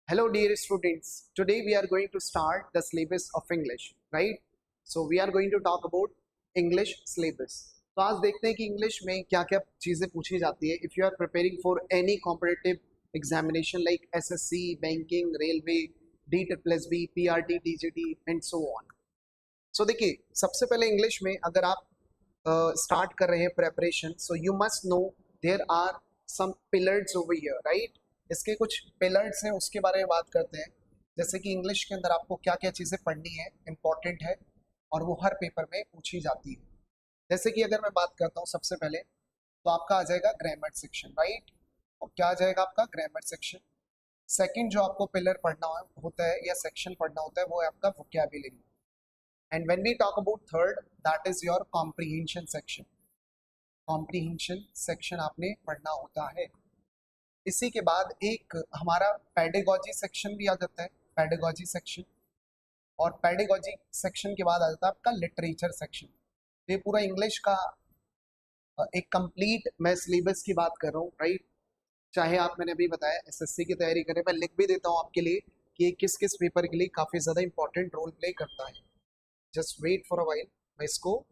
Hello dear students, today we are going to start the syllabus of English, right? So we are going to talk about English syllabus. तो आज देखते हैं कि English में क्या क्या चीज़ें पूछी जाती है if you are preparing for any competitive examination like SSC, banking, railway, D triple S B, PRT, TGT and so on. So देखिए, सबसे पहले इंग्लिश में अगर आप स्टार्ट कर रहे हैं preparation, so you must know there are some pillars over here, right? इसके कुछ पिलर्स हैं, उसके बारे में बात करते हैं. जैसे कि इंग्लिश के अंदर आपको क्या क्या चीज़ें पढ़नी है, इंपॉर्टेंट है और वो हर पेपर में पूछी जाती है. जैसे कि अगर मैं बात करता हूँ सबसे पहले, तो आपका आ जाएगा ग्रामर सेक्शन, राइट? और क्या आ जाएगा आपका ग्रामर सेक्शन. सेकंड जो आपको पिलर पढ़ना होता है या सेक्शन पढ़ना होता है वो है आपका vocabulary. And when we talk about third, that is your comprehension section. Comprehension section आपने पढ़ना होता है. इसी के बाद एक हमारा पेडागॉजी सेक्शन भी आ जाता है, पेडागॉजी सेक्शन. और पेडागॉजी सेक्शन के बाद आ जाता है आपका लिटरेचर सेक्शन. ये पूरा इंग्लिश का एक कंप्लीट मैं सिलेबस की बात कर रहा हूँ, राइट? चाहे आप, मैंने अभी बताया एसएससी की तैयारी करें, मैं लिख भी देता हूँ आपके लिए कि ये किस किस पेपर के लिए काफ़ी ज़्यादा इंपॉर्टेंट रोल प्ले करता है. Just wait for a while, मैं इसको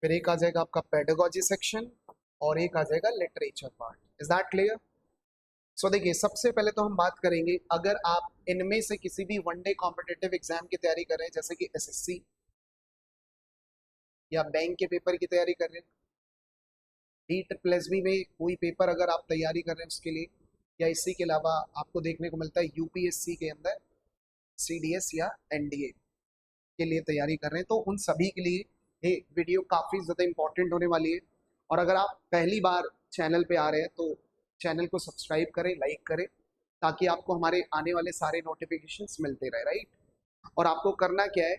फिर एक आ जाएगा आपका पेडागॉजी सेक्शन और एक आ जाएगा literature part. Is that clear? So देखिए, सबसे पहले तो हम बात करेंगे, अगर आप इनमें से किसी भी वनडे कॉम्पिटिटिव एग्जाम की तैयारी कर रहे हैं, जैसे कि एसएससी या बैंक के पेपर की तैयारी कर रहे हैं, डी ट्रिपल एस बी में कोई पेपर अगर आप तैयारी कर रहे हैं उसके लिए, या इसी के अलावा आपको देखने को मिलता है यूपीएससी के अंदर सीडीएस या एनडीए के लिए तैयारी कर रहे हैं, तो उन सभी के लिए ये वीडियो काफ़ी ज़्यादा इंपॉर्टेंट होने वाली है. और अगर आप पहली बार चैनल पे आ रहे हैं तो चैनल को सब्सक्राइब करें, लाइक करें, ताकि आपको हमारे आने वाले सारे नोटिफिकेशंस मिलते रहे, राइट? और आपको करना क्या है,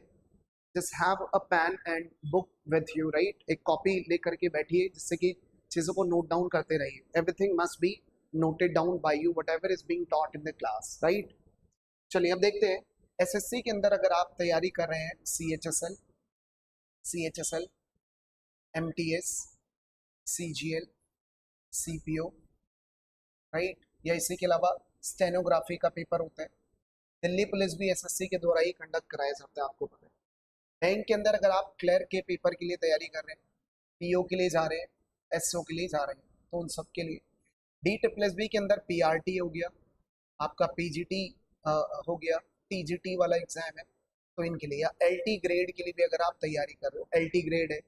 just have a pen and book with you, right? एक कॉपी लेकर के बैठिए, जिससे कि चीज़ों को नोट डाउन करते रहिए. Everything must be noted down by you, what ever is being taught in the class, right? चलिए अब देखते हैं. एसएससी के अंदर अगर आप तैयारी कर रहे हैं CHSL, MTS, CGL, CPO, right? या इसी के अलावा स्टेनोग्राफी का पेपर होता है. दिल्ली पुलिस भी एसएससी के द्वारा ही कंडक्ट कराया जाता है, आपको पता है. बैंक के अंदर अगर आप क्लर्क के पेपर के लिए तैयारी कर रहे हैं, पीओ के लिए जा रहे हैं, एसओ के लिए जा रहे हैं, तो उन सब के लिए. डी ट्रिपल एस बी के अंदर पीआरटी हो गया, आपका पीजीटी हो गया, टीजीटी वाला एग्जाम है, तो इनके लिए. या एलटी ग्रेड के लिए भी अगर आप तैयारी कर रहे हो, एलटी ग्रेड है,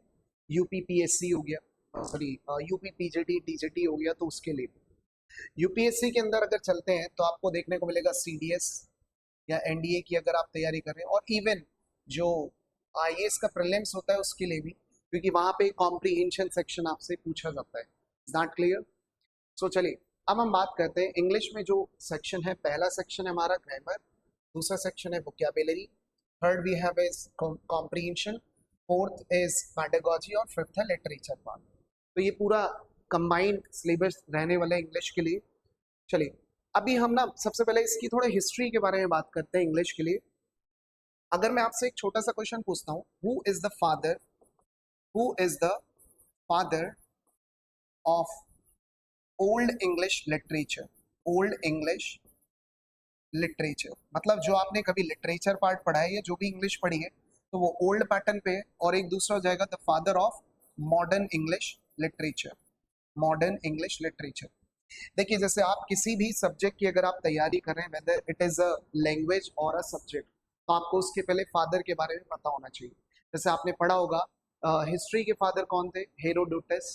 यूपीपीएससी हो गया, सॉरी यूपी पीजीटी टीजीटी हो गया, तो उसके लिए. यूपीएससी के अंदर अगर चलते हैं तो आपको देखने को मिलेगा सीडीएस या एनडीए की अगर आप तैयारी कर रहे हैं, और इवन जो आईएएस का प्रीलिम्स होता है उसके लिए भी, क्योंकि वहां पे कॉम्प्रिहेंशन सेक्शन आपसे पूछा जाता है. Is that clear? सो चलिए, अब हम बात करते हैं इंग्लिश में जो सेक्शन है. पहला सेक्शन है हमारा ग्रामर, दूसरा सेक्शन है vocabulary, third we have is comprehension, fourth is pedagogy और फिफ्थ है लिटरेचर पार्ट. तो ये पूरा कंबाइंड सिलेबस रहने वाला है इंग्लिश के लिए. चलिए, अभी हम ना सबसे पहले इसकी थोड़ा हिस्ट्री के बारे में बात करते हैं इंग्लिश के लिए. अगर मैं आपसे एक छोटा सा क्वेश्चन पूछता हूँ, who is the father of old English literature? Old English literature मतलब जो आपने कभी लिटरेचर पार्ट पढ़ा है या जो भी इंग्लिश पढ़ी है, तो वो ओल्ड पैटर्न पे है. और एक दूसरा हो जाएगा the father of modern English literature. Modern English literature. देखिए, जैसे आप किसी भी सब्जेक्ट की अगर आप तैयारी कर रहे हैं, whether it is a language और अ सब्जेक्ट, तो आपको उसके पहले फादर के बारे में पता होना चाहिए. जैसे आपने पढ़ा होगा, हिस्ट्री के फादर कौन थे? हेरोडोटस,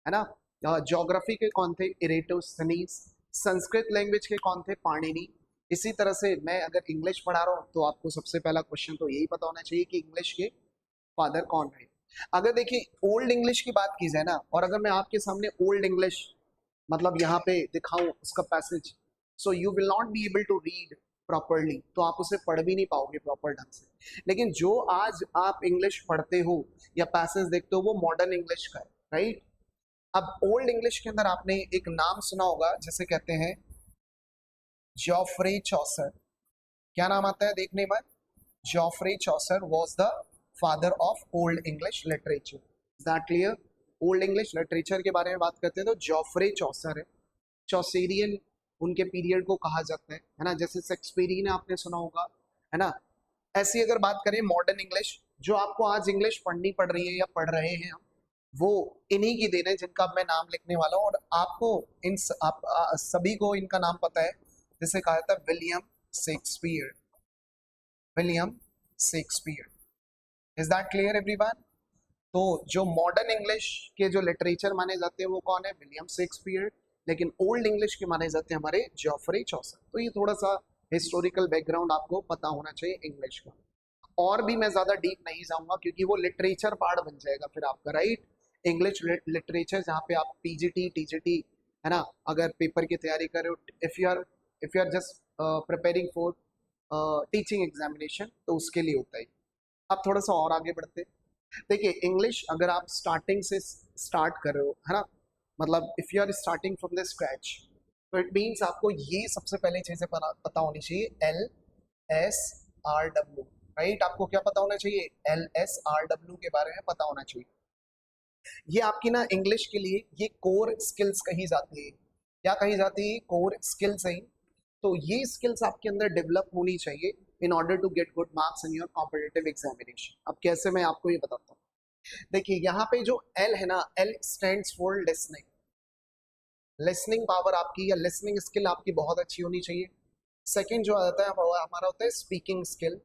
है ना? ज्योग्राफी के कौन थे? इरेटोस्थनीज. संस्कृत लैंग्वेज के कौन थे? पाणिनि. इसी तरह से मैं अगर इंग्लिश पढ़ा रहा हूँ तो आपको सबसे पहला क्वेश्चन तो यही पता होना चाहिए कि इंग्लिश के फादर कौन रहे. अगर देखिए ओल्ड इंग्लिश की बात की जाए ना, और अगर मैं आपके सामने ओल्ड इंग्लिश मतलब यहाँ पे दिखाऊं उसका passage, so you will not be able to read properly, तो आप उसे पढ़ भी नहीं पाओगे प्रॉपर ढंग से. लेकिन जो आज आप इंग्लिश पढ़ते हो या पैसेज देखते हो, वो मॉडर्न इंग्लिश का है, राइट? अब ओल्ड इंग्लिश के अंदर आपने एक नाम सुना होगा, जिसे कहते हैं जॉफ्रे चॉसर. क्या नाम आता है देखने में? Geoffrey Chaucer was the father of old English literature. Is that clear? Old English literature के बारे में बात करते हैं तो जॉफ्रे चौसर है, चौसेरियन उनके पीरियड को कहा जाता है ना, जैसे शेक्सपियरियन आपने सुना होगा, है ना। ऐसी अगर बात करें मॉडर्न इंग्लिश, जो आपको आज इंग्लिश पढ़नी पड़ रही है या पढ़ रहे हैं हम, वो इन्हीं की देन है जिनका अब मैं नाम लिखने वाला हूँ। और आपको सभी को इनका नाम पता है, जिसे कहा जाता है William Shakespeare. William Shakespeare, is that clear everyone? तो जो मॉडर्न इंग्लिश के जो लिटरेचर माने जाते हैं वो कौन है? William Shakespeare. लेकिन ओल्ड इंग्लिश के माने जाते हैं हमारे जॉफरे चौसर। तो ये थोड़ा सा हिस्टोरिकल बैकग्राउंड आपको पता होना चाहिए इंग्लिश का। और भी मैं ज्यादा डीप नहीं जाऊंगा क्योंकि वो लिटरेचर पार्ट बन जाएगा फिर आपका, राइट। इंग्लिश लिटरेचर जहाँ पे आप पीजीटी टीजीटी, है ना, अगर पेपर की तैयारी कर रहे हो, if you are just preparing for teaching examination, तो उसके लिए होता है। अब थोड़ा सा और आगे बढ़ते हैं। देखिए इंग्लिश अगर आप स्टार्टिंग से स्टार्ट कर रहे हो, है ना, मतलब if you are starting from the scratch, तो इट मीन्स आपको ये सबसे पहले चीजें पता होनी चाहिए, LSRW, राइट। आपको क्या पता होना चाहिए? LSRW के बारे में पता होना चाहिए। ये आपकी ना इंग्लिश के लिए ये कोर स्किल्स कही जाती है। क्या कही जाती है? कोर स्किल्स है। तो ये स्किल्स आपके अंदर डेवलप होनी चाहिए in order to get good marks in your competitive examination. अब कैसे, मैं आपको ये बताता हूँ। देखिए यहाँ पे जो L है ना, L stands for listening. Listening power आपकी या लिसनिंग स्किल आपकी बहुत अच्छी होनी चाहिए। सेकंड जो आता है हमारा होता है speaking skill.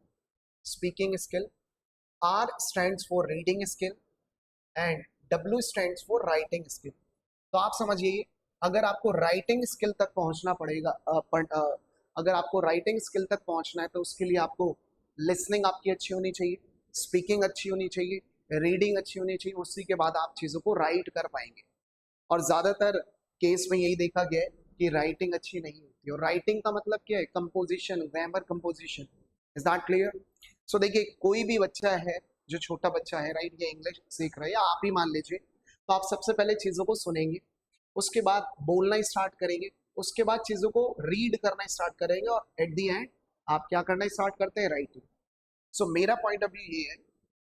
Speaking skill. R stands for reading skill and W stands for writing skill. तो आप समझिए, अगर आपको राइटिंग स्किल तक पहुंचना पड़ेगा, अगर आपको राइटिंग स्किल तक पहुंचना है तो उसके लिए आपको लिसनिंग आपकी अच्छी होनी चाहिए, स्पीकिंग अच्छी होनी चाहिए, रीडिंग अच्छी होनी चाहिए। उसी के बाद आप चीज़ों को राइट कर पाएंगे। और ज़्यादातर केस में यही देखा गया है कि राइटिंग अच्छी नहीं होती। और राइटिंग का मतलब क्या है? Composition, grammar composition. Is that clear? So देखिए, कोई भी बच्चा है जो छोटा बच्चा है, राइट, ये इंग्लिश सीख रहा है, या आप ही मान लीजिए, तो आप सबसे पहले चीज़ों को सुनेंगे, उसके बाद बोलना स्टार्ट करेंगे, उसके बाद चीज़ों को रीड करना स्टार्ट करेंगे, और एट दी एंड आप क्या करना स्टार्ट करते हैं? राइटिंग। सो मेरा पॉइंट ऑफ व्यू ये है,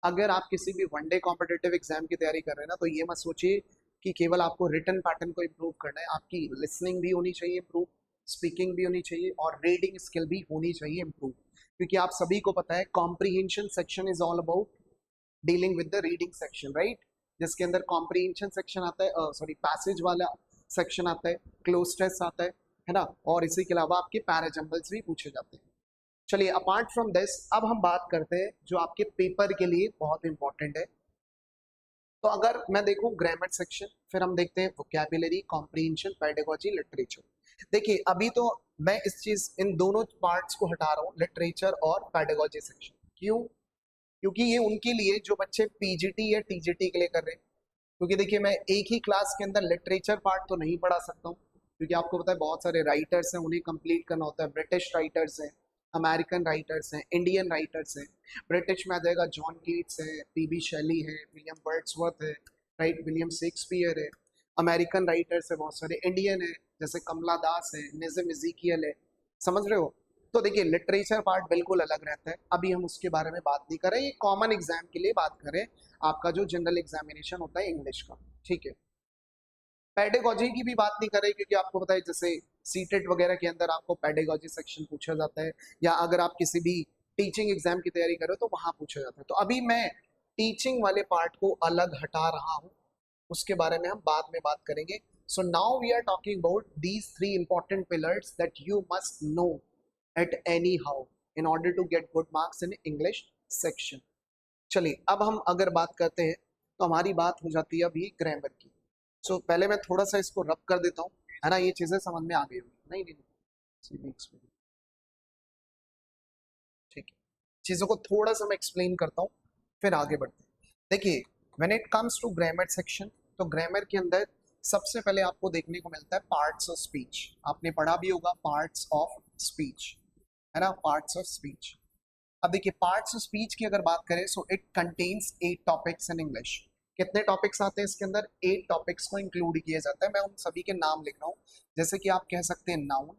अगर आप किसी भी वनडे कॉम्पिटिटिव एग्जाम की तैयारी कर रहे हैं ना, तो ये मत सोचिए कि केवल आपको रिटन पैटर्न को इम्प्रूव करना है। आपकी लिसनिंग भी होनी चाहिए इम्प्रूव, स्पीकिंग भी होनी चाहिए, और रीडिंग स्किल भी होनी चाहिए इम्प्रूव। क्योंकि आप सभी को पता है comprehension section is all about dealing with the reading section, right, जिसके अंदर कॉम्प्रीहेंशन सेक्शन आता है, सॉरी पैसेज वाला सेक्शन आता है, क्लोज टेस्ट आता है ना, और इसी के अलावा आपके पैराजम्बल्स भी पूछे जाते हैं। चलिए अपार्ट फ्रॉम दिस, अब हम बात करते हैं जो आपके पेपर के लिए बहुत इंपॉर्टेंट है। तो अगर मैं देखूं ग्रामर सेक्शन, फिर हम देखते हैं वोकैबुलरी, कॉम्प्रीहेंशन, पेडागोजी, लिटरेचर। देखिए अभी तो मैं इन दोनों पार्ट्स को हटा रहा हूँ, लिटरेचर और पेडागोजी सेक्शन। क्यों? क्योंकि ये उनके लिए जो बच्चे पीजीटी या टीजीटी के लिए कर रहे हैं। क्योंकि देखिए मैं एक ही क्लास के अंदर लिटरेचर पार्ट तो नहीं पढ़ा सकता हूँ, क्योंकि आपको पता है बहुत सारे राइटर्स हैं, उन्हें कंप्लीट करना होता है। ब्रिटिश राइटर्स हैं, अमेरिकन राइटर्स हैं, इंडियन राइटर्स हैं। ब्रिटिश में आ जाएगा जॉन कीट्स है, पीबी शेली है, विलियम वर्ड्सवर्थ है, राइट, विलियम शेक्सपियर है। अमेरिकन राइटर्स है बहुत सारे, इंडियन है जैसे कमला दास है, निज़म इज़ीकियल है। समझ रहे हो? तो देखिए लिटरेचर पार्ट बिल्कुल अलग रहता है, अभी हम उसके बारे में बात नहीं कर रहे, ये कॉमन एग्जाम के लिए बात करें, आपका जो जनरल एग्जामिनेशन होता है इंग्लिश का, ठीक है। पेडागोजी की भी बात नहीं कर रहे, क्योंकि आपको पता है जैसे सीटेट वगैरह के अंदर आपको पेडागोजी सेक्शन पूछा जाता है, या अगर आप किसी भी टीचिंग एग्जाम की तैयारी कर रहे हो तो वहां पूछा जाता है। तो अभी मैं टीचिंग वाले पार्ट को अलग हटा रहा हूँ, उसके बारे में हम बाद में बात करेंगे। So now we are talking about these 3 important pillars that you must know at anyhow in order to get good marks in English section. चलिए अब हम अगर बात करते हैं तो हमारी बात हो जाती है अभी ग्रामर की। सो पहले मैं थोड़ा सा इसको रब कर देता हूँ, है ना, ये चीजें समझ में आ गई होगी। नहीं नहीं नहीं, ठीक है, चीजों को थोड़ा सा मैं एक्सप्लेन करता हूँ, फिर आगे बढ़ते हैं। देखिए when it comes to grammar section, तो ग्रामर के अंदर सबसे पहले आपको देखने को मिलता है पार्ट्स ऑफ स्पीच। आपने पढ़ा भी होगा पार्ट्स ऑफ स्पीच, है ना, पार्ट्स ऑफ स्पीच। अब देखिए पार्ट्स ऑफ स्पीच की अगर बात करें, so it contains 8 topics in English. कितने टॉपिक्स आते हैं इसके अंदर? 8 टॉपिक्स को इंक्लूड किया जाता है। मैं उन सभी के नाम लिख रहा हूँ, जैसे कि आप कह सकते हैं noun,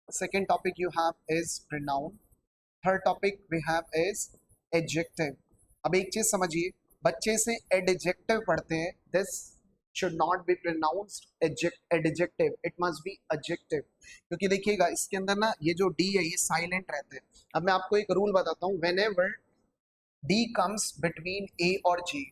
second topic you have is pronoun, third topic we have is adjective. अब एक चीज समझिए, बच्चे से एडजेक्टिव पढ़ते हैं, this should not be pronounced adjective, it must be adjective। क्योंकि देखिएगा इसके अंदर ना ये जो डी है ये साइलेंट रहते हैं। अब मैं आपको एक रूल बताता हूँ, whenever डी कम्स बिटवीन ए और जे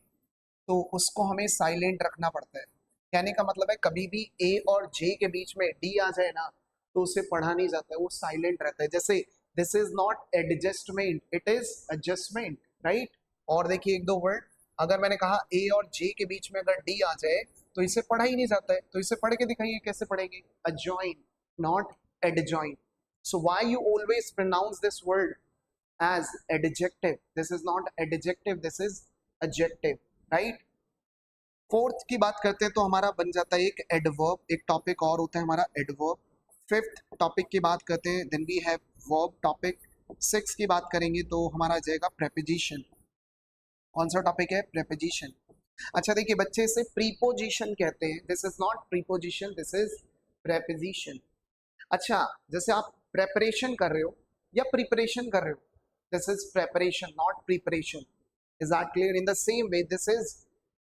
तो उसको हमें साइलेंट रखना पड़ता है। कहने का मतलब है कभी भी ए और जे के बीच में डी आ जाए ना तो उसे पढ़ा नहीं जाता है, वो साइलेंट रहता है। जैसे this is not adjustment, it is adjustment, right. और देखिए एक दो वर्ड, अगर मैंने कहा ए और जे के बीच में अगर डी आ जाए तो इसे पढ़ा ही नहीं जाता है, तो इसे पढ़ के दिखाइए कैसे पढ़ेंगे, adjoin not adjoin. So why you always pronounce this word as adjective, this is not adjective, this is adjective, right। Fourth की बात करते हैं तो हमारा बन जाता है एक एडवर्ब, एक टॉपिक और होता है हमारा एडवर्ब। फिफ्थ टॉपिक की बात करते हैं, then we have verb topic. Six की बात करेंगे तो हमारा आ जाएगा प्रेपोजिशन। कौन सा टॉपिक है, प्रेपोजिशन। अच्छा देखिए बच्चे इसे प्रीपोजिशन कहते हैं, this is not preposition, this is preposition. अच्छा जैसे आप प्रेपरेशन कर रहे हो या प्रिपरेशन कर रहे हो, this is preparation not preparation, is that clear। in the same way this is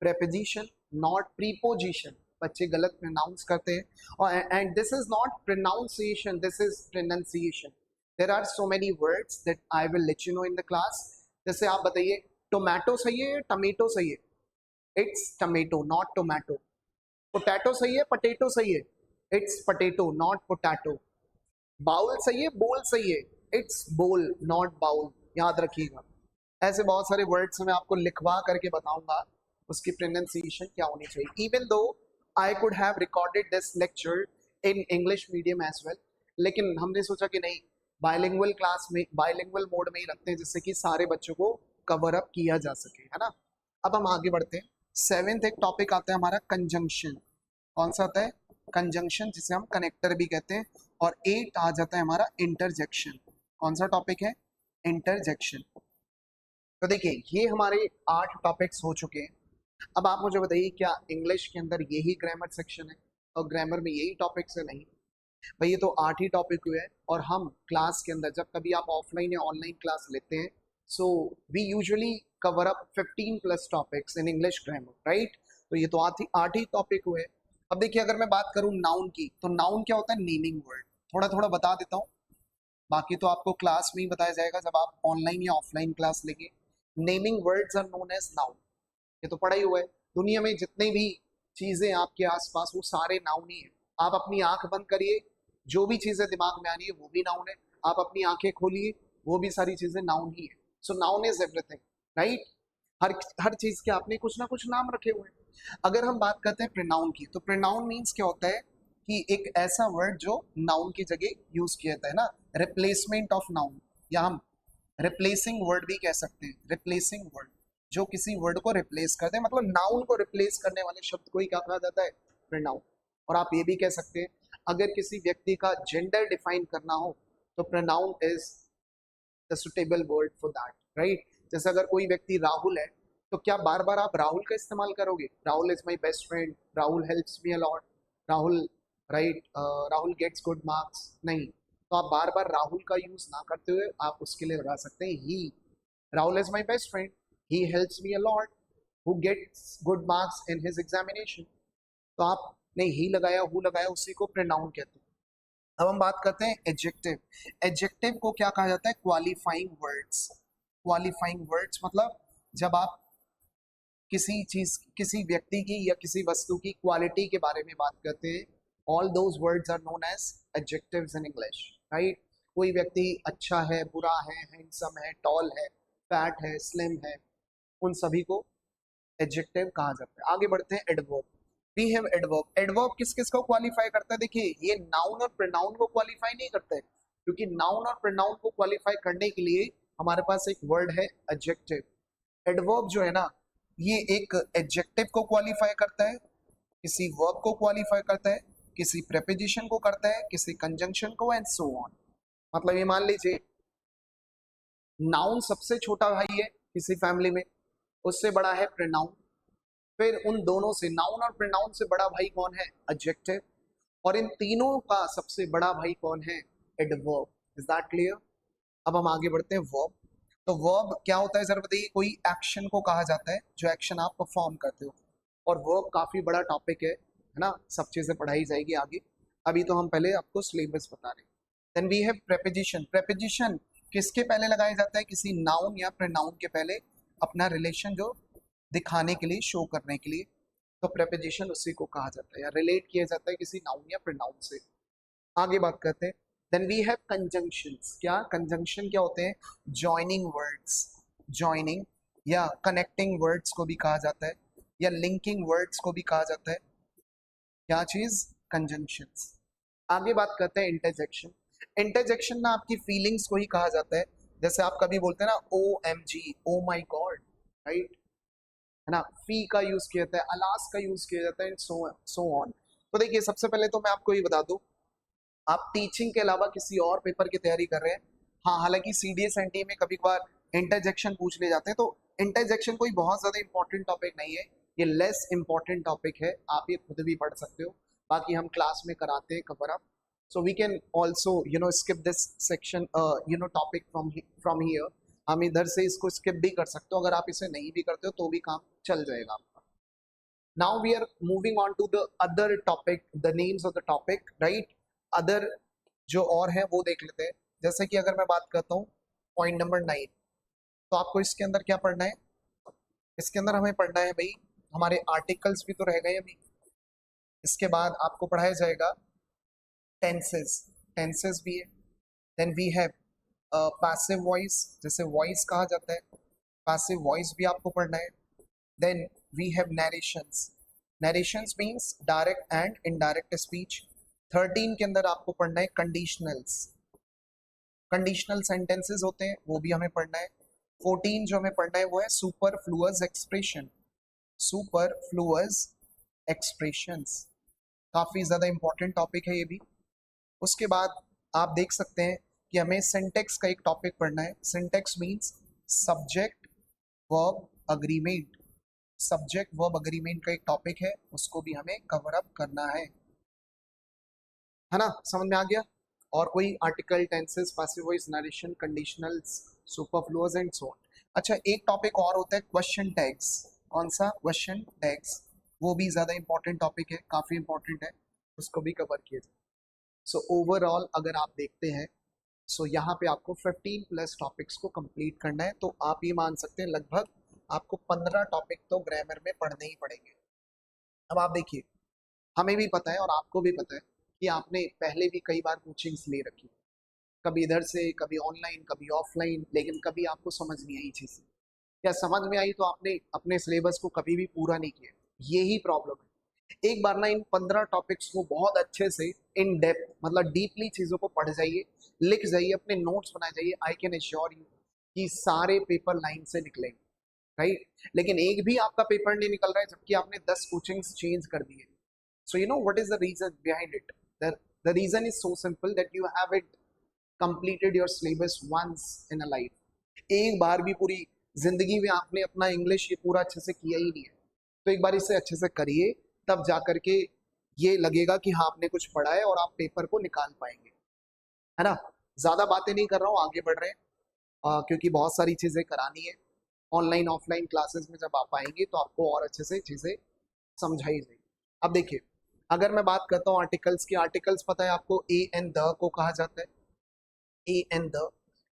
preposition not preposition, बच्चे गलत pronounce करते हैं। और and this is not pronunciation, this is pronunciation। there are so many words that I will let you know in the class। जैसे आप बताइए tomato सही है या टमेटो सही है, it's tomato not tomato। Potato सही है पोटैटो सही है, it's potato not potato। Bowl सही है बोल सही है, इट्स बोल नॉट बाउल, याद रखिएगा। ऐसे बहुत सारे वर्ड्स मैं आपको लिखवा करके बताऊंगा उसकी प्रोनाउंसिएशन क्या होनी चाहिए। Even though I could have recorded this lecture in English medium as well, लेकिन हमने सोचा कि नहीं बायलिंगुअल क्लास में बायलिंगुअल मोड में ही रखते हैं जिससे कि सारे बच्चों को कवर अप किया जा सके, है ना। अब हम आगे बढ़ते हैं। सेवेंथ एक टॉपिक आता है हमारा कंजंक्शन। कौन सा आता है, कंजंक्शन, जिसे हम कनेक्टर भी कहते हैं। और एट आ जाता है हमारा इंटरजेक्शन। कौन सा टॉपिक है, इंटरजेक्शन। तो देखिए ये हमारे 8 टॉपिक्स हो चुके हैं। अब आप मुझे बताइए क्या इंग्लिश के अंदर यही ग्रामर सेक्शन है और ग्रामर में यही टॉपिक्स है? नहीं भाई, ये तो 8 ही टॉपिक हुए हैं। और हम क्लास के अंदर जब कभी आप ऑफलाइन या ऑनलाइन क्लास लेते हैं so we usually cover up 15+ topics in English grammar, right. तो ये तो 8 ही टॉपिक हुए। अब देखिए अगर मैं बात करूँ नाउन की, तो नाउन क्या होता है, नेमिंग वर्ड। थोड़ा थोड़ा बता देता हूँ, बाकी तो आपको क्लास में ही बताया जाएगा जब आप ऑनलाइन या ऑफलाइन क्लास लेंगे। Naming words are known as noun, ये तो पढ़ा ही हुआ है। दुनिया में जितनी भी चीजें आपके आसपास वो सारे नाउन ही है। आप अपनी आंख बंद करिए, जो भी चीजें दिमाग में आ रही है वो भी नाउन है। आप अपनी आंखें खोलिए, वो भी सारी चीजें नाउन ही है। सो नाउन इज एवरीथिंग, राइट। हर चीज के आपने कुछ ना कुछ नाम रखे हुए हैं। अगर हम बात करते हैं प्रोनाउन की, तो प्रोनाउन मीन्स क्या होता है कि एक ऐसा वर्ड जो नाउन की जगह यूज किया जाता है ना, रिप्लेसमेंट ऑफ नाउन, या हम रिप्लेसिंग वर्ड भी कह सकते हैं। रिप्लेसिंग वर्ड जो किसी वर्ड को रिप्लेस करते हैं, मतलब नाउन को रिप्लेस करने वाले शब्द को ही क्या कहा जाता है, प्रोनाउन। और आप ये भी कह सकते हैं अगर किसी व्यक्ति का जेंडर डिफाइन करना हो तो pronoun is the suitable word for that, right. जैसे अगर कोई व्यक्ति राहुल है तो क्या बार बार आप राहुल का इस्तेमाल करोगे, Rahul is my best friend, Rahul helps me a lot, Rahul right, Rahul gets good marks, नहीं। तो आप बार बार राहुल का यूज ना करते हुए आप उसके लिए लगा सकते हैं ही। Rahul is my best friend, he helps me a lot, who gets good marks in his examination. तो आपने ही लगाया, हु लगाया, उसी को प्रोनाउन कहते हैं। अब हम बात करते हैं एडजेक्टिव। एडजेक्टिव को क्या कहा जाता है, क्वालिफाइंग वर्ड्स। क्वालिफाइंग वर्ड्स मतलब जब आप किसी चीज, किसी व्यक्ति की या किसी वस्तु की क्वालिटी के बारे में बात करते हैं, all those words are known as adjectives in English, right. कोई व्यक्ति अच्छा है, बुरा है, हैंडसम है, टॉल है, फैट है, स्लिम है, उन सभी को एडजेक्टिव कहा जाता है। आगे बढ़ते हैं adverb. We have adverb. Adverb किस किस को क्वालिफाई करता है, देखिए ये नाउन और प्रोनाउन को क्वालिफाई नहीं करता है, क्योंकि नाउन और प्रोनाउन को क्वालिफाई करने के लिए हमारे पास एक वर्ड है एडजेक्टिव। एडवर्ब जो है ना, ये एक एडजेक्टिव को क्वालिफाई करता है, किसी वर्ब को क्वालिफाई करता है, किसी प्रेपोजिशन को करता है, किसी कंजंक्शन को, एंड सो ऑन। मतलब ये मान लीजिए नाउन सबसे छोटा भाई है किसी फैमिली में, उससे बड़ा है प्रोनाउन, फिर उन दोनों से, नाउन और प्रोनाउन से बड़ा भाई कौन है, एडजेक्टिव, और इन तीनों का सबसे बड़ा भाई कौन है, एडवर्ब। Is that clear. अब हम आगे बढ़ते हैं वर्ब। तो वर्ब क्या होता है जरा बताइए, कोई एक्शन को कहा जाता है जो एक्शन आप परफॉर्म करते हो। और वर्ब काफी बड़ा टॉपिक है ना, सब चीजें पढ़ाई जाएगी आगे। अभी तो हम पहले आपको सिलेबस बता रहे हैं। Then we have preposition. Preposition किसके पहले लगाया जाता है? किसी नाउन या प्रोनाउन के पहले, अपना रिलेशन जो दिखाने के लिए, शो करने के लिए, तो प्रेपोजिशन उसी को कहा जाता है, या रिलेट किया जाता है किसी नाउन या प्रोनाउन से। आगे बात करते हैं। Then we have conjunctions. क्या कंजंक्शन क्या होते हैं? जॉइनिंग वर्ड्स, जॉइनिंग या कनेक्टिंग वर्ड्स को भी कहा जाता है, या लिंकिंग वर्ड्स को भी कहा जाता है। क्या चीज? कंजंक्शंस। आगे बात करते हैं इंटरजेक्शन। इंटरजेक्शन में आपकी फीलिंग्स को ही कहा जाता है। जैसे आप कभी बोलते हैं ना ओ एम जी, ओ माई गॉड, राइट, है ना, फी का यूज किया जाता है, अलास का यूज किया जाता है, सो ऑन। तो देखिए, सबसे पहले तो मैं आपको ये बता दूं, आप टीचिंग के अलावा किसी और पेपर की तैयारी कर रहे हैं, हाँ, हालांकि सीडीएस एनटी में कभी कभार इंटरजेक्शन पूछ ले जाते हैं, तो इंटरजेक्शन कोई बहुत ज्यादा इंपॉर्टेंट टॉपिक नहीं है, ये लेस इंपॉर्टेंट टॉपिक है, आप ये खुद भी पढ़ सकते हो, बाकी हम क्लास में कराते हैं cover up. So we can also skip this section topic from here. हम इधर से इसको स्किप भी कर सकते हो, अगर आप इसे नहीं भी करते हो तो भी काम चल जाएगा आपका। Now we are moving on to the other topic, the names of the topic, right. Other जो और है वो देख लेते हैं। जैसे कि अगर मैं बात करता हूँ पॉइंट नंबर 9, तो आपको इसके अंदर क्या पढ़ना है? इसके अंदर हमें पढ़ना है भाई, हमारे आर्टिकल्स भी तो रह गए अभी। इसके बाद आपको पढ़ाया जाएगा टेंसेस, टेंसेस भी है। Then we have passive voice, जैसे वॉइस कहा जाता है, पैसिव वॉइस भी आपको पढ़ना है। Then we have narrations, narrations means direct and indirect speech. 13 के अंदर आपको पढ़ना है कंडीशनल्स, कंडीशनल सेंटेंसेस होते हैं, वो भी हमें पढ़ना है। 14 जो हमें पढ़ना है वो है सुपरफ्लुअस एक्सप्रेशन, सुपरफ्लुअस एक्सप्रेशंस, काफी ज्यादा इंपॉर्टेंट टॉपिक है ये भी। उसके बाद आप देख सकते हैं कि हमें सिंटेक्स का एक टॉपिक पढ़ना है। Syntax means subject verb agreement, subject verb agreement का एक टॉपिक है, उसको भी हमें कवर अप करना है ना, समझ में आ गया? और कोई article, tenses, passive voice, narration, conditionals, superfluous and so on. अच्छा, एक टॉपिक और होता है क्वेश्चन टैग्स। कौन सा? क्वेश्चन टैग्स, वो भी ज्यादा इंपॉर्टेंट टॉपिक है, काफी इंपॉर्टेंट है, उसको भी कवर किया जाए। सो ओवरऑल अगर आप देखते हैं, सो यहाँ पे आपको 15 प्लस टॉपिक्स को कंप्लीट करना है, तो आप ये मान सकते हैं लगभग आपको 15 टॉपिक तो ग्रामर में पढ़ने ही पड़ेंगे। अब आप देखिए, हमें भी पता है और आपको भी पता है कि आपने पहले भी कई बार कोचिंग्स ले रखी, कभी इधर से, कभी ऑनलाइन, कभी ऑफलाइन, लेकिन कभी आपको समझ नहीं आई चीज़, या समझ में आई तो आपने अपने सिलेबस को कभी भी पूरा नहीं किया। यही प्रॉब्लम है। एक बार ना इन 15 टॉपिक्स को बहुत अच्छे से इन डेप्थ, मतलब डीपली चीज़ों को पढ़ जाइए, लिख जाइए, अपने नोट्स बनाए जाइए, आई कैन एश्योर यू कि सारे पेपर लाइन से निकलेंगे, राइट। लेकिन एक भी आपका पेपर नहीं निकल रहा है जबकि आपने 10 कोचिंग्स चेंज कर दिए। So you know what is the reason behind it? The reason is so simple that you haven't completed your syllabus once in a life. एक बार भी पूरी जिंदगी में आपने अपना इंग्लिश ये पूरा अच्छे से किया ही नहीं है, तो एक बार इसे अच्छे से करिए, तब जा करके ये लगेगा कि हाँ आपने कुछ पढ़ा है और आप पेपर को निकाल पाएंगे, है ना। ज्यादा बातें नहीं कर रहा हूँ, आगे बढ़ रहे हैं, क्योंकि बहुत सारी चीजें करानी है। ऑनलाइन ऑफलाइन क्लासेस में जब आप आएंगे तो आपको और अच्छे से चीजें समझाई जाएगी। अब देखिए, अगर मैं बात करता हूँ आर्टिकल्स की, आर्टिकल्स पता है आपको ए एंड द को कहा जाता है, ए एंड द।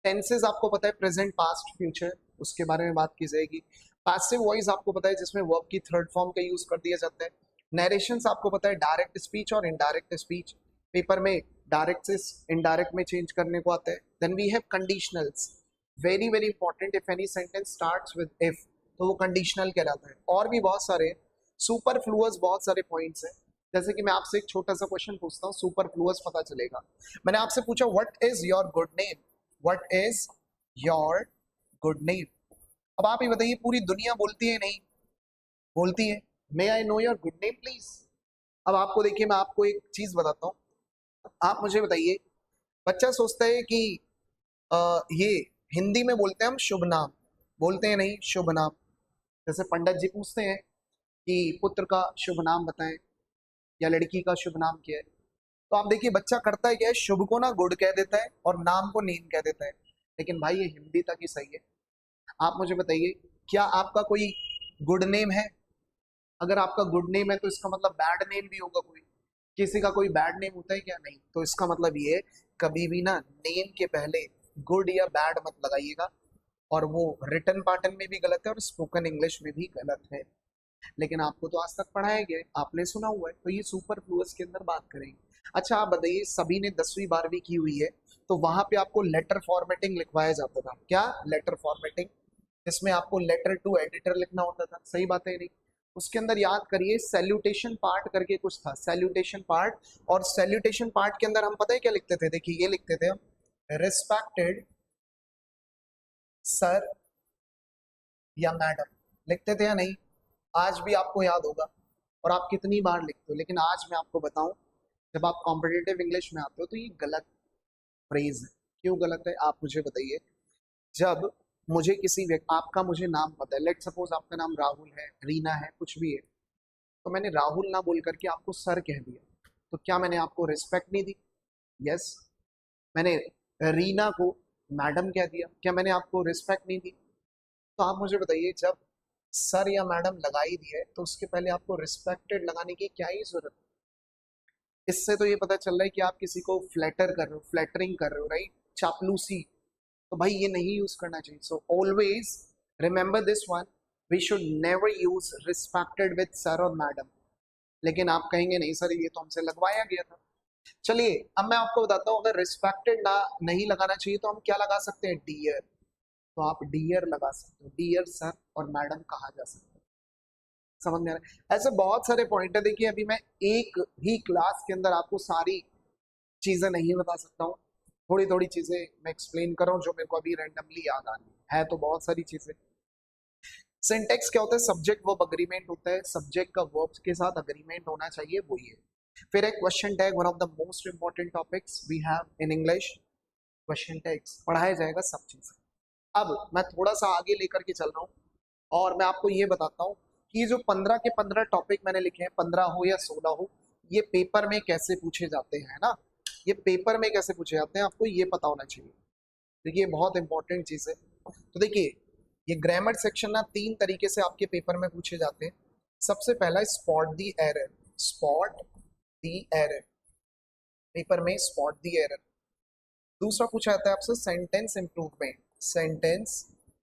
टेंसेस आपको पता है प्रेजेंट, पास्ट, फ्यूचर, उसके बारे में बात की जाएगी। पैसिव वॉइस आपको पता है जिसमें वर्ब की थर्ड फॉर्म का यूज कर दिया जाता है। नरेशंस आपको पता है डायरेक्ट स्पीच और इनडायरेक्ट स्पीच, पेपर में डायरेक्ट से इनडायरेक्ट में चेंज करने को आता है। Then we have conditionals, very very important, if any sentence starts with if तो वो कंडीशनल कहलाता है। और भी बहुत सारे सुपरफ्लुअस, बहुत सारे पॉइंट्स हैं। जैसे कि मैं आपसे एक छोटा सा क्वेश्चन पूछता हूँ, सुपरफ्लुअस पता चलेगा। मैंने आपसे पूछा what is your good name, what is your good name. अब आप ये बताइए, पूरी दुनिया बोलती है? नहीं बोलती है। May I know your good name please. अब आपको देखिए, मैं आपको एक चीज बताता हूँ, आप मुझे बताइए, बच्चा सोचता है कि ये हिंदी में बोलते हैं हम शुभ नाम, बोलते हैं नहीं शुभ नाम। जैसे पंडित जी पूछते हैं कि पुत्र का शुभ नाम बताएं या लड़की का शुभ नाम क्या है, तो आप देखिए बच्चा करता है क्या है, शुभ को ना गुड कह देता है और नाम को नेम कह देता है। लेकिन भाई ये हिंदी तक ही सही है। आप मुझे बताइए, क्या आपका कोई गुड नेम है? अगर आपका गुड नेम है तो इसका मतलब बैड नेम भी होगा कोई। किसी का कोई बैड नेम होता है क्या? नहीं। तो इसका मतलब ये, कभी भी ना नेम के पहले गुड या बैड मत लगाइएगा। और वो रिटन पार्टन में भी गलत है और स्पोकन इंग्लिश में भी गलत है। लेकिन आपको तो आज तक पढ़ाया गया है, आपने सुना हुआ है, तो ये सुपर फ्लुअस के अंदर बात करेंगे। अच्छा आप बताइए, सभी ने 10वीं 12वीं की हुई है, तो वहां पे आपको लेटर फॉर्मेटिंग लिखवाया जाता था क्या? लेटर फॉर्मेटिंग, इसमें आपको लेटर टू एडिटर लिखना होता था, सही बात है नहीं? उसके अंदर याद करिए सैल्यूटेशन पार्ट करके कुछ था, सैल्यूटेशन पार्ट। और सैल्यूटेशन पार्ट के अंदर हम पता है क्या लिखते थे? देखिए ये लिखते थे हम, रिस्पेक्टेड सर या मैडम, लिखते थे या नहीं? आज भी आपको याद होगा, और आप कितनी बार लिखते हो। लेकिन आज मैं आपको बताऊं, जब आप कॉम्पिटिटिव इंग्लिश में आते हो तो ये गलत फ्रेज है। क्यों गलत है आप मुझे बताइए। जब मुझे किसी व्यक्ति, आपका मुझे नाम पता है, लेट सपोज आपका नाम राहुल है, रीना है, कुछ भी है, तो मैंने राहुल ना बोल करके आपको सर कह दिया, तो क्या मैंने आपको रिस्पेक्ट नहीं दी? यस। मैंने रीना को मैडम कह दिया, क्या मैंने आपको रिस्पेक्ट नहीं दी? तो आप मुझे बताइए, जब सर या मैडम लगा ही दिया है तो उसके पहले आपको रिस्पेक्टेड लगाने की क्या ही जरूरत है? इससे तो ये पता चल रहा है कि आप किसी को फ्लैटर कर रहे हो, फ्लैटरिंग कर रहे हो, राइट? चापलूसी। तो भाई ये नहीं यूज करना चाहिए। So always remember this one, we should never use respected with sir और मैडम। लेकिन आप कहेंगे नहीं सर ये तो हमसे लगवाया गया था। चलिए अब मैं आपको बताता हूँ, अगर रिस्पेक्टेड ना नहीं लगाना चाहिए तो हम क्या लगा सकते हैं? डियर। तो आप डियर लगा सकते हो, डियर सर और मैडम कहा जा सकता है। समझ में आ रहा है? ऐसे बहुत सारे पॉइंट है। देखिए अभी मैं एक ही क्लास के अंदर आपको सारी चीजें नहीं बता सकता हूँ, थोड़ी थोड़ी चीजें मैं एक्सप्लेन कर रहा हूँ जो मेरे को अभी रैंडमली याद आ रही है तो बहुत सारी चीजें। सिंटेक्स क्या होता है? सब्जेक्ट वर्ब अग्रीमेंट होता है, सब्जेक्ट का वर्ब के साथ अग्रीमेंट होना चाहिए, वो ये। फिर एक question tag, one of the most important topics we have in English. Question tags पढ़ाया जाएगा सब चीज। अब मैं थोड़ा सा आगे लेकर के चल रहा हूँ, और मैं आपको ये बताता हूँ कि ये जो 15 के 15 टॉपिक मैंने लिखे हैं, 15 हो या 16 हो, ये पेपर में कैसे पूछे जाते हैं ना। ये पेपर में कैसे पूछे जाते हैं आपको ये पता होना चाहिए। देखिए ये बहुत इंपॉर्टेंट चीज है। तो देखिए ये ग्रामर सेक्शन ना 3 तरीके से आपके पेपर में पूछे जाते हैं। सबसे पहला spot the error, spot the error, paper में स्पॉट दी एरर। दूसरा पूछा जाता है आपसे सेंटेंस इंप्रूवमेंट, सेंटेंस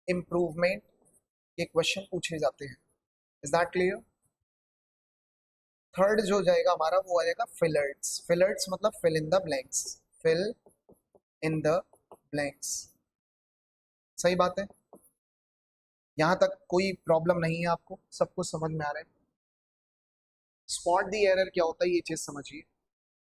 इंप्रूवमेंट के क्वेश्चन पूछे जाते हैं। Is that clear? थर्ड जो जाएगा हमारा वो आ जाएगा फिलर्ट्स, फिलर्ट्स मतलब fill in the blanks, fill in the blanks. सही बात है, यहां तक कोई प्रॉब्लम नहीं है? आपको सब कुछ समझ में आ रहा है? स्पॉट दी एरर क्या होता है ये चीज समझिए।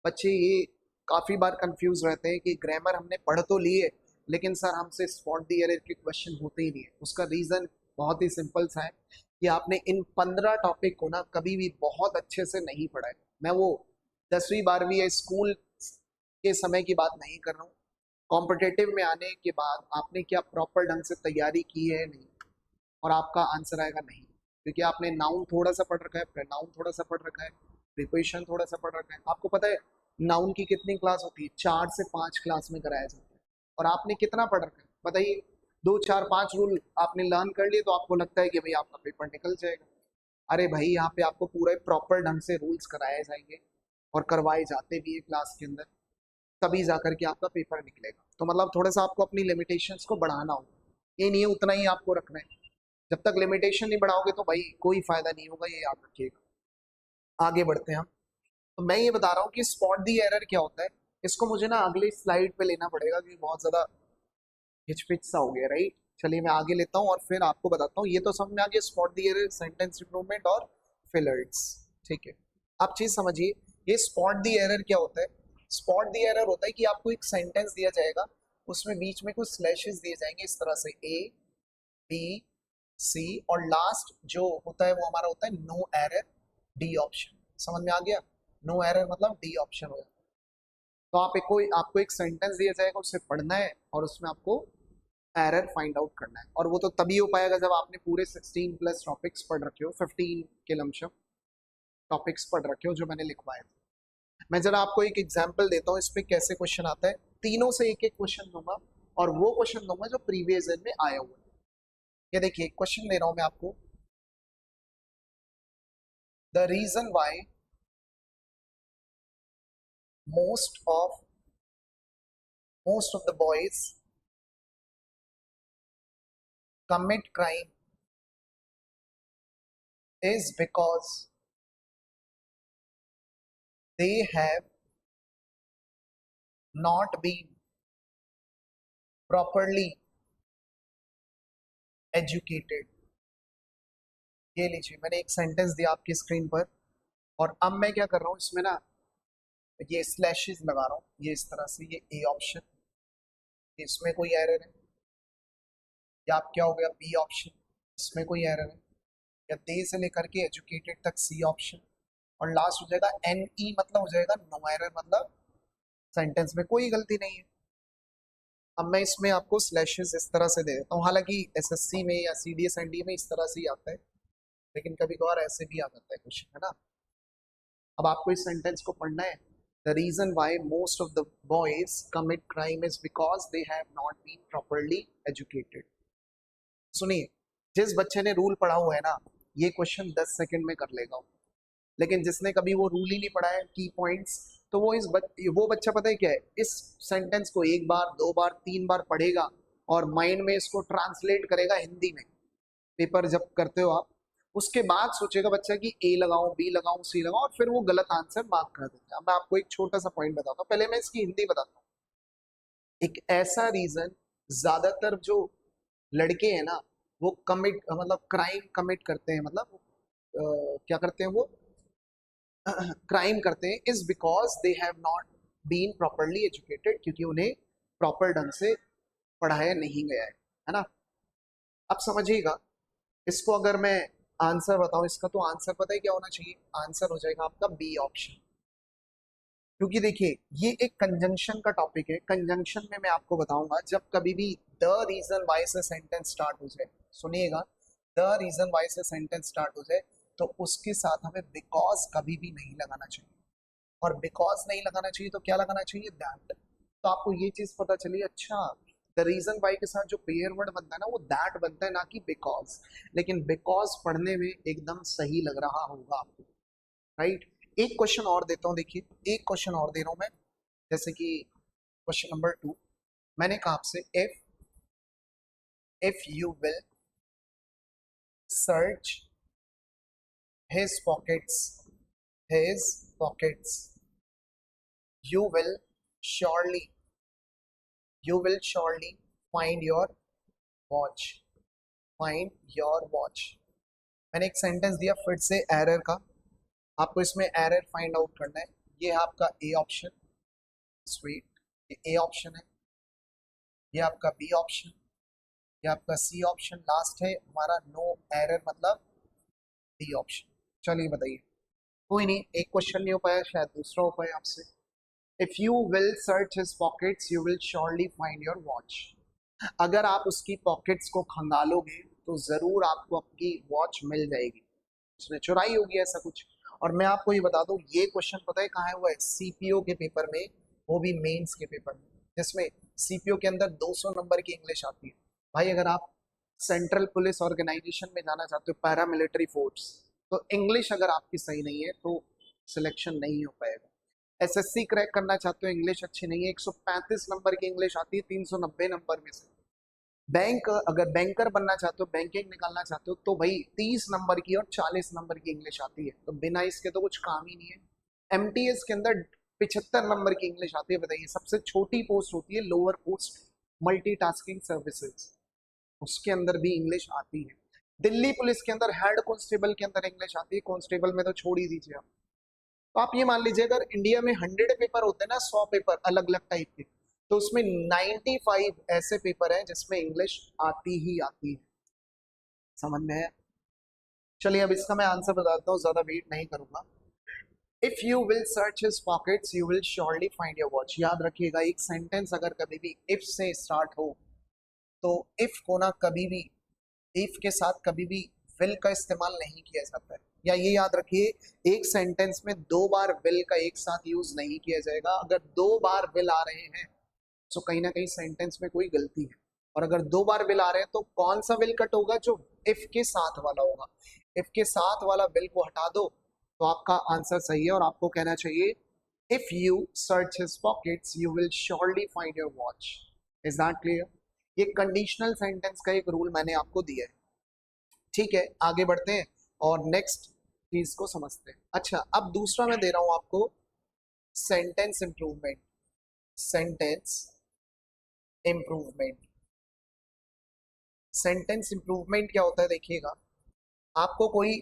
बच्चे ये काफी बार कंफ्यूज रहते हैं कि ग्रामर हमने पढ़ तो लिए, लेकिन सर हमसे स्पॉट दी एरर के क्वेश्चन होते ही नहीं है। उसका रीजन बहुत ही सिंपल सा है कि आपने इन 15 टॉपिक को ना कभी भी बहुत अच्छे से नहीं पढ़ा है। मैं वो 10वीं 12वीं या स्कूल के समय की बात नहीं कर रहा हूँ। कॉम्पिटेटिव में आने के बाद आपने क्या प्रॉपर ढंग से तैयारी की है? नहीं। और आपका आंसर आएगा नहीं, क्योंकि आपने नाउन थोड़ा सा पढ़ रखा है, प्रोनाउन थोड़ा सा पढ़ रखा है, प्रीपोजिशन थोड़ा सा पढ़ रखा है। आपको पता है नाउन की कितनी क्लास होती है? 4 से 5 क्लास में कराया जाता है। और आपने कितना पढ़ रखा है बताइए? 2 4 5 रूल आपने लर्न कर लिए तो आपको लगता है कि भाई आपका पेपर निकल जाएगा। अरे भाई यहाँ पे आपको पूरे प्रॉपर ढंग से रूल्स कराए जाएंगे, और करवाए जाते भी है क्लास के अंदर, तभी जा करके आपका पेपर निकलेगा। तो मतलब थोड़ा सा आपको अपनी लिमिटेशंस को बढ़ाना होगा, ये नहीं है उतना ही आपको रखना है। जब तक लिमिटेशन नहीं बढ़ाओगे तो भाई कोई फायदा नहीं होगा, ये याद रखिएगा। आगे बढ़ते हैं हम। तो मैं ये बता रहा हूँ कि स्पॉट दी एरर क्या होता है। इसको मुझे ना अगले स्लाइड पे लेना पड़ेगा क्योंकि बहुत ज्यादा हिचपिच सा हो गया, राइट? चलिए मैं आगे लेता हूँ और फिर आपको बताता हूँ। ये तो समझ में आ गया spot the error, sentence improvement और फिलर्स, ठीक है? आप चीज समझिए, ये स्पॉट दी एरर क्या होता है? स्पॉट दी एरर होता है कि आपको एक सेंटेंस दिया जाएगा, उसमें बीच में कुछ स्लैशेस दिए जाएंगे इस तरह से, ए बी सी, और लास्ट जो होता है वो हमारा होता है नो एरर डी ऑप्शन। समझ में आ गया? नो एरर मतलब डी ऑप्शन हो जाता है। तो आपको एक सेंटेंस दिया जाएगा, उसे पढ़ना है और उसमें आपको एरर फाइंड आउट करना है। और वो तो तभी हो पाएगा जब आपने पूरे 16+ टॉपिक्स पढ़ रखे हो, 15 के लमशम टॉपिक्स पढ़ रखे हो जो मैंने लिखवाए थे। मैं जरा आपको एक एग्जाम्पल देता हूँ इस पे कैसे क्वेश्चन आता है। तीनों से एक एक क्वेश्चन दूंगा, और वो क्वेश्चन दूंगा जो प्रीवियस ईयर में आया हुआ है। ये देखिए क्वेश्चन दे रहा हूं मैं आपको। the reason why most of the boys commit crime is because they have not been properly educated. ये लीजिए, मैंने एक सेंटेंस दिया आपकी स्क्रीन पर, और अब मैं क्या कर रहा हूँ इसमें ना, ये स्लैशेस लगा रहा हूँ, ये इस तरह से, ये ए ऑप्शन, इसमें कोई एरर है, या आप क्या हो गया बी ऑप्शन, इसमें कोई एरर है, या दे से लेकर के एजुकेटेड तक सी ऑप्शन, और लास्ट हो जाएगा एन ई, मतलब हो जाएगा नो एरर, मतलब सेंटेंस में कोई गलती नहीं है। अब मैं इसमें आपको स्लैशेस इस तरह से दे देता हूँ, हालांकि एसएससी में या सीडीएस एनडीए में इस तरह से ही आता है, लेकिन कभी कभार ऐसे भी आ जाता है क्वेश्चन, है ना। अब आपको इस सेंटेंस को पढ़ना है, the reason why most of the boys commit crime is because they have not been properly educated. सुनिए, जिस बच्चे ने रूल पढ़ा हुआ है ना, ये क्वेश्चन 10 सेकंड में कर लेगा, लेकिन जिसने कभी वो रूल ही नहीं पढ़ा है, की पॉइंट्स, तो वो बच्चा पता है क्या है, इस सेंटेंस को एक बार, दो बार, तीन बार पढ़ेगा और माइंड में इसको ट्रांसलेट करेगा हिंदी में, पेपर जब करते हो आप, उसके बाद सोचेगा बच्चा कि ए लगाऊं, बी लगाऊं, सी लगाऊं, और फिर वो गलत आंसर मार्क कर देता है। अब मैं आपको एक छोटा सा पॉइंट बताता हूँ, पहले मैं इसकी हिंदी बताता हूँ। एक ऐसा रीजन, ज्यादातर जो लड़के हैं ना, वो मतलब क्राइम कमिट करते हैं, मतलब क्या करते हैं वो, क्राइम करते हैं, is because they have not been properly educated, क्योंकि उन्हें प्रॉपर ढंग से पढ़ाया नहीं गया है ना। अब समझिएगा, इसको अगर मैं आंसर बताऊं इसका, तो आंसर पता है क्या होना चाहिए, आंसर हो जाएगा आपका बी ऑप्शन। क्योंकि देखिए, ये एक कंजंक्शन का टॉपिक है, कंजंक्शन में मैं आपको बताऊंगा, जब कभी भी द रीजन वाई से सेंटेंस स्टार्ट हो जाए, सुनिएगा, द रीजन वाई से सेंटेंस स्टार्ट हो जाए, तो उसके साथ हमें बिकॉज कभी भी नहीं लगाना चाहिए, और बिकॉज नहीं लगाना चाहिए तो क्या लगाना चाहिए, दैट। तो आपको ये चीज पता चली, अच्छा, द रीजन वाई के साथ जो पेयर वर्ड बनता है ना, वो दैट बनता है, ना कि बिकॉज। लेकिन बिकॉज पढ़ने में एकदम सही लग रहा होगा आपको, राइट। एक क्वेश्चन और देता हूँ, देखिए एक क्वेश्चन और दे रहा हूं मैं, जैसे कि क्वेश्चन नंबर 2, मैंने कहा आपसे, if you will search his pockets, you will surely find your watch, मैंने एक सेंटेंस दिया फिर से एरर का, आपको इसमें एरर फाइंड आउट करना है। ये है आपका ए ऑप्शन, स्वीट, ये ए ऑप्शन है, ये आपका बी ऑप्शन, ये आपका सी ऑप्शन, लास्ट है हमारा नो एरर, मतलब डी ऑप्शन। चलिए बताइए, कोई नहीं, एक क्वेश्चन नहीं हो पाया, शायद दूसरा हो पाया आपसे। If you will search his pockets you will surely find your watch. अगर आप उसकी पॉकेट्स को खंगालोगे तो जरूर आपको आपकी वॉच मिल जाएगी, उसने चुराई होगी ऐसा कुछ। और मैं आपको ये बता दूं, ये क्वेश्चन पता है कहाँ हुआ है, सीपीओ के पेपर में, वो भी मेंस के पेपर में, जिसमें सीपीओ के अंदर 200 नंबर की इंग्लिश आती है। भाई अगर आप सेंट्रल पुलिस ऑर्गेनाइजेशन में जाना चाहते हो, पैरामिलिट्री फोर्स, तो इंग्लिश अगर आपकी सही नहीं है तो सिलेक्शन नहीं हो पाएगा। एसएससी क्रैक करना चाहते हो, इंग्लिश अच्छी नहीं है, 135 नंबर की इंग्लिश आती है 390 नंबर में से। बैंक, अगर बैंकर बनना चाहते हो, बैंकिंग निकालना चाहते हो, तो भाई 30 नंबर की और 40 नंबर की इंग्लिश आती है, तो बिना इसके तो कुछ काम ही नहीं है। एमटीएस के अंदर 75 नंबर की इंग्लिश आती है। बताइए, सबसे छोटी पोस्ट होती है लोअर पोस्ट मल्टीटास्किंग सर्विसेज, उसके अंदर भी इंग्लिश आती है। दिल्ली पुलिस के अंदर हेड कांस्टेबल के अंदर इंग्लिश आती है, कांस्टेबल में तो छोड़ ही दीजिए आप। तो आप ये मान लीजिए, अगर इंडिया में 100 पेपर होते हैं ना, 100 पेपर अलग अलग टाइप के, तो उसमें 95 ऐसे पेपर हैं जिसमें इंग्लिश आती ही आती है। समझ में है? चलिए अब इसका मैं आंसर बताता हूँ, ज्यादा वेट नहीं करूंगा। If you will search his pockets you will surely find your watch. याद रखिएगा, एक सेंटेंस अगर कभी भी इफ से स्टार्ट हो, तो इफ को ना कभी भी, इफ के साथ कभी भी विल का इस्तेमाल नहीं किया जाता है। या ये याद रखिए, एक सेंटेंस में 2 बार विल का एक साथ यूज नहीं किया जाएगा। अगर 2 बार विल आ रहे हैं तो कहीं ना कहीं सेंटेंस में कोई गलती है, और अगर 2 बार विल आ रहे हैं तो कौन सा विल कट होगा, जो इफ के साथ वाला होगा। इफ के साथ वाला विल को हटा दो तो आपका आंसर सही है और आपको कहना चाहिए if you search his pockets you will surely find your watch. Is that clear? ये कंडीशनल सेंटेंस का एक रूल मैंने आपको दिया है। ठीक है, आगे बढ़ते हैं और नेक्स्ट चीज को समझते हैं। अच्छा, अब दूसरा मैं दे रहा हूं आपको sentence improvement. Sentence improvement. Sentence improvement क्या होता है देखिएगा, आपको कोई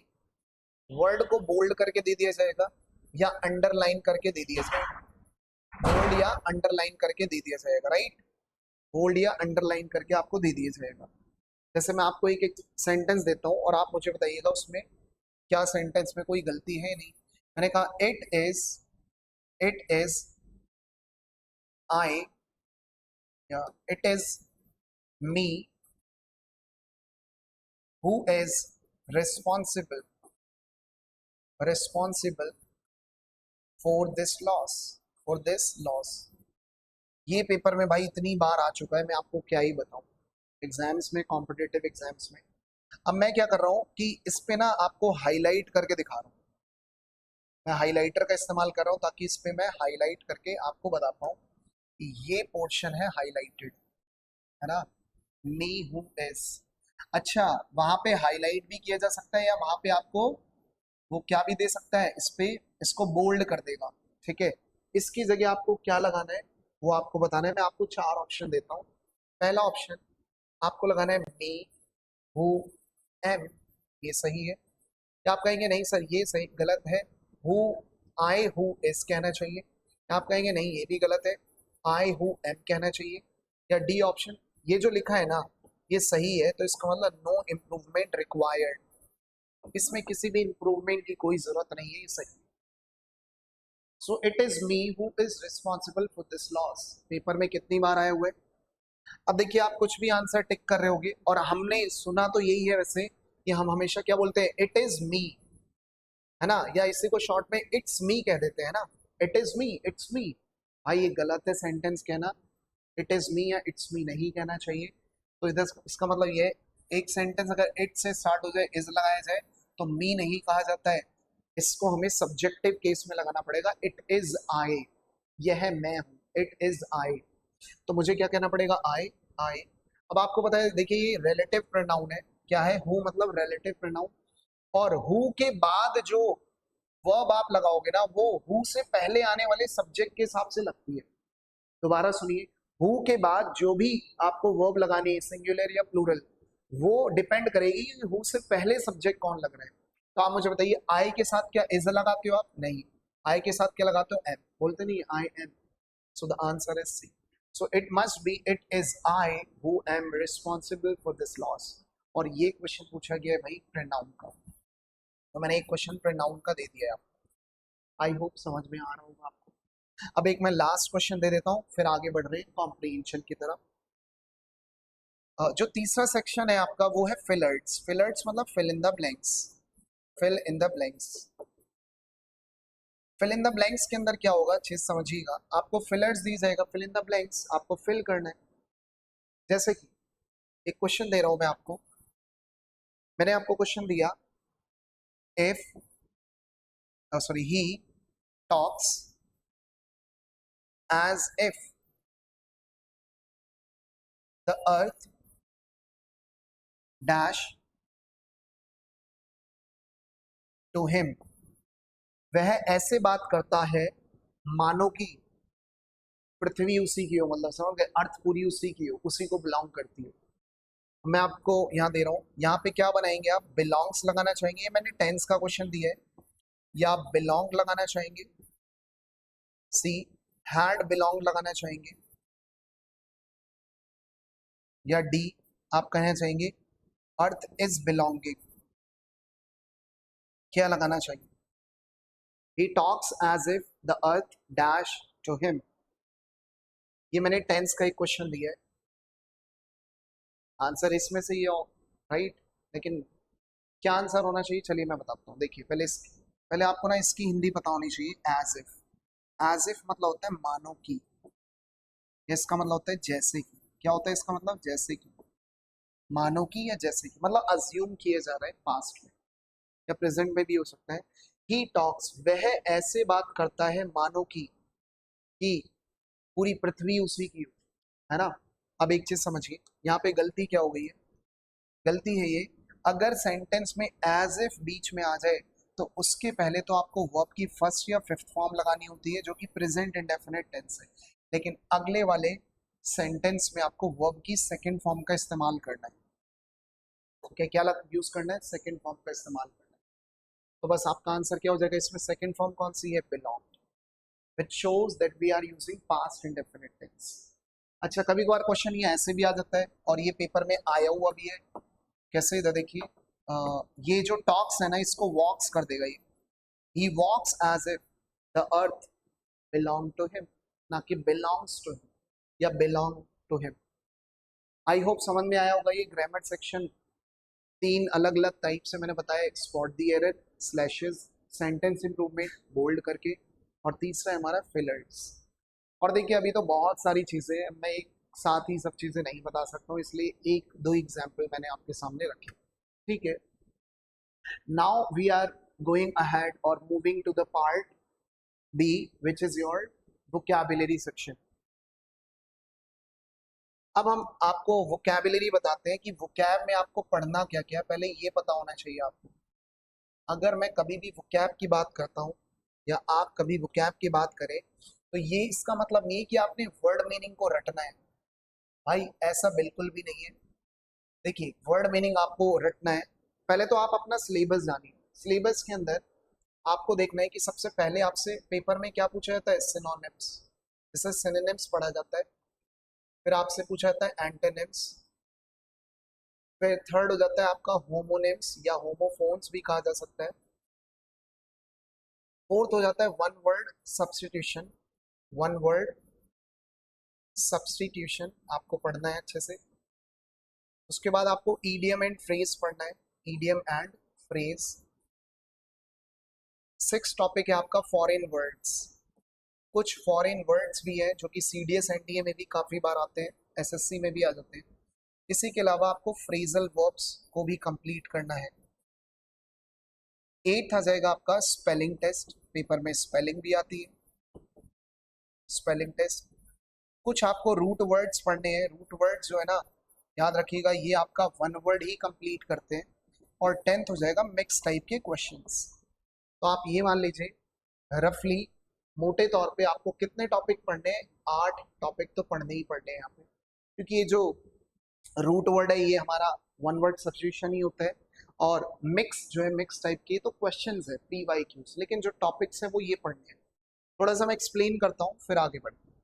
वर्ड को बोल्ड करके दे दिया जाएगा या अंडरलाइन करके दे दिया जाएगा। बोल्ड या अंडरलाइन करके दे दिया जाएगा, राइट? बोल्ड या अंडरलाइन करके आपको दे दिया जाएगा। जैसे मैं आपको एक एक सेंटेंस देता हूँ और आप मुझे बताइएगा उसमें क्या सेंटेंस में कोई गलती है नहीं। मैंने कहा इट इज आई या it is me who is responsible for this loss. ये पेपर में भाई इतनी बार आ चुका है, मैं आपको क्या ही बताऊं, एग्जाम्स में, कॉम्पिटिटिव एग्जाम्स में। अब मैं क्या कर रहा हूँ कि इस पे ना आपको हाईलाइट करके दिखा रहा हूँ। मैं हाईलाइटर का इस्तेमाल कर रहा हूँ ताकि इस पे मैं हाईलाइट करके आपको बता पाऊँ कि ये पोर्शन है हाईलाइटेड, है ना, मी हु इज। अच्छा, वहां पे हाईलाइट भी किया जा सकता है या वहां पे आपको वो क्या भी दे सकता है, इस पे इसको बोल्ड कर देगा। ठीक है, इसकी जगह आपको क्या लगाना है वो आपको बताना है। मैं आपको 4 ऑप्शन देता हूँ। पहला ऑप्शन आपको लगाना है मी हु एम, ये सही है। या आप कहेंगे नहीं सर ये सही गलत है, हु आई हु इज कहना चाहिए। या आप कहेंगे नहीं ये भी गलत है, आई हु एम कहना चाहिए। या डी ऑप्शन, ये जो लिखा है ना ये सही है, तो इसका मतलब नो इम्प्रूवमेंट रिक्वायर्ड, इसमें किसी भी इम्प्रूवमेंट की कोई जरूरत नहीं है, ये सही। So it is me who is responsible for this loss, paper में कितनी बार आए हुए। अब देखिए आप कुछ भी आंसर टिक कर रहे होगे और हमने सुना तो यही है वैसे कि हम हमेशा क्या बोलते हैं, इट इज मी, है ना, या इसी को शॉर्ट में इट्स मी कह देते हैं ना, it is me, it's me. भाई ये गलत है सेंटेंस कहना, इट इज मी या इट्स मी नहीं कहना चाहिए। तो इधर इसका मतलब ये, एक सेंटेंस अगर इट से स्टार्ट हो जाए, इज लगाया जाए, तो मी नहीं कहा जाता है, इसको हमें सब्जेक्टिव केस में लगाना पड़ेगा। इट इज आई, यह मैं हूं, इट इज आई। तो मुझे क्या कहना पड़ेगा, आई आई। अब आपको पता है देखिए ये रिलेटिव प्रोनाउन है, क्या है, हु मतलब रिलेटिव प्रोनाउन, और हु के बाद जो वर्ब आप लगाओगे ना वो हु से पहले आने वाले सब्जेक्ट के हिसाब से लगती है। दोबारा सुनिए, हु के बाद जो भी आपको वर्ब लगानी है, सिंगुलर या प्लूरल, वो डिपेंड करेगी कि हु से पहले सब्जेक्ट कौन लग रहा है। तो आप मुझे बताइए आई के साथ क्या इज लगाते हो आप, नहीं। आई के साथ क्या लगाते हो, एम, बोलते नहीं I am. So the answer is C. So it must be it is I who am responsible for this loss. और ये क्वेश्चन पूछा गया है भाई प्रोनाउन का, तो मैंने एक क्वेश्चन प्रोनाउन का दे दिया है आपको। आई होप समझ में आ रहा होगा आपको। अब एक मैं लास्ट क्वेश्चन दे देता हूँ, फिर आगे बढ़ रहे हैं कॉम्प्रीहेंशन की तरफ। जो तीसरा सेक्शन है आपका वो है फिलर्ट्स। फिलर्ट्स मतलब fill in the blanks. Fill in the blanks. Fill in the blanks के अंदर क्या होगा चीज समझिएगा, आपको फिलर्ट्स दी जाएगा, फिल इन द ब्लैंक्स आपको फिल करना है। जैसे कि एक क्वेश्चन दे रहा हूं मैं आपको, मैंने आपको क्वेश्चन दिया, if sorry he talks as if the earth dash to him, वह ऐसे बात करता है मानो कि पृथ्वी उसी की हो, मतलब समझ गए, अर्थ पूरी उसी की हो, उसी को बिलोंग करती हो। मैं आपको यहाँ दे रहा हूँ, यहाँ पे क्या बनाएंगे आप, बिलोंग्स लगाना चाहेंगे, मैंने टेंस का क्वेश्चन दिया है, या आप बिलोंग लगाना चाहेंगे, सी हैड बिलोंग लगाना चाहेंगे, या डी आप कहना चाहेंगे अर्थ इज बिलोंगिंग, क्या लगाना चाहिए। He talks as if the earth dash to him, ये मैंने टेंस का एक क्वेश्चन दिया है, आंसर इसमें से ही हो, राइट। लेकिन क्या आंसर होना चाहिए चलिए मैं बताता हूँ। देखिए पहले आपको ना इसकी हिंदी पता होनी चाहिए। एज इफ, एज इफ मतलब होता है मानो की, इसका मतलब होता है जैसे कि, क्या होता है इसका मतलब, जैसे कि, मानो की या जैसे कि, मतलब अज्यूम किए जा रहा है पास्ट में या प्रेजेंट में भी हो सकता है ही टॉक्स, वह ऐसे बात करता है मानो कि पूरी पृथ्वी उसी की हो, है ना। अब एक चीज समझिए, यहाँ पे गलती क्या हो गई है, गलती है ये, अगर सेंटेंस में एज इफ बीच में आ जाए तो उसके पहले तो आपको वर्ब की फर्स्ट या फिफ्थ फॉर्म लगानी होती है जो कि प्रेजेंट इंडेफिनिट टेंस है, लेकिन अगले वाले सेंटेंस में आपको वर्ब की सेकंड फॉर्म का इस्तेमाल करना है। ओके, क्या यूज करना है, सेकंड फॉर्म का इस्तेमाल करना है। तो बस आपका आंसर क्या हो जाएगा इसमें, सेकंड फॉर्म कौन सी है, belong, which shows that we are using past indefinite tense। अच्छा, कभी कभार क्वेश्चन ये ऐसे भी आ जाता है और ये पेपर में आया हुआ भी है। कैसे, इधर देखिए, ये जो टॉक्स है ना इसको वॉक्स कर देगा ये, he walks as if the earth belong to him, ना कि बिलोंग्स टू हिम या belong to him. I hope समझ में आया होगा। ये ग्रामर सेक्शन तीन अलग अलग टाइप से मैंने बताया, spot the error, slashes, sentence improvement bold करके, और तीसरा है हमारा फिलर्स। और देखिए अभी तो बहुत सारी चीज़ें हैं, मैं एक साथ ही सब चीज़ें नहीं बता सकता हूँ, इसलिए एक दो एग्जाम्पल मैंने आपके सामने रखे, ठीक है। Now we are going ahead और moving to the part B which is your vocabulary section. अब हम आपको वोकैबुलरी बताते हैं कि वोकैब में आपको पढ़ना क्या क्या है, पहले ये पता होना चाहिए आपको। अगर मैं कभी भी वोकैब की बात करता हूँ या आप कभी वोकैब की बात करें तो ये इसका मतलब नहीं है कि आपने वर्ड मीनिंग को रटना है, भाई ऐसा बिल्कुल भी नहीं है। देखिए वर्ड मीनिंग आपको रटना है, पहले तो आप अपना सिलेबस जानिए। सिलेबस के अंदर आपको देखना है कि सबसे पहले आपसे पेपर में क्या पूछा जाता है, सिनोनिम्स, जिसे सिनोनिम्स पढ़ा जाता है। फिर आपसे पूछा जाता है एंटोनिम्स। फिर थर्ड हो जाता है आपका होमोनिम्स या होमोफोन्स भी कहा जा सकता है। फोर्थ हो जाता है one word substitution, one word substitution आपको पढ़ना है अच्छे से। उसके बाद आपको ईडियम एंड फ्रेज पढ़ना है, idiom and phrase. Six topic है आपका फॉरेन वर्ड्स, कुछ फॉरेन वर्ड्स भी हैं जो कि सीडीएस एनडीए में भी काफी बार आते हैं, एसएससी में भी आ जाते हैं। इसी के अलावा आपको फ्रेजल वर्ब्स को भी कंप्लीट करना है। एट्थ आ जाएगा आपका स्पेलिंग टेस्ट, पेपर में स्पेलिंग भी आती है, स्पेलिंग टेस्ट। कुछ आपको रूट वर्ड्स पढ़ने हैं, रूट वर्ड्स जो है ना याद रखिएगा ये आपका वन वर्ड ही कंप्लीट करते हैं। और टेंथ हो जाएगा मिक्स टाइप के क्वेश्चंस। तो आप ये मान लीजिए रफली मोटे तौर पे आपको कितने टॉपिक पढ़ने हैं, 8 टॉपिक तो पढ़ने ही पढ़ने हैं यहाँ पे, क्योंकि ये जो रूट वर्ड है ये हमारा वन वर्ड सब्स्टिट्यूशन ही होता है, और मिक्स जो है मिक्स टाइप के तो क्वेश्चंस है पी वाई क्यूज, लेकिन जो टॉपिक्स है वो ये पढ़ने हैं। थोड़ा सा मैं एक्सप्लेन करता हूँ फिर आगे बढ़ते हैं।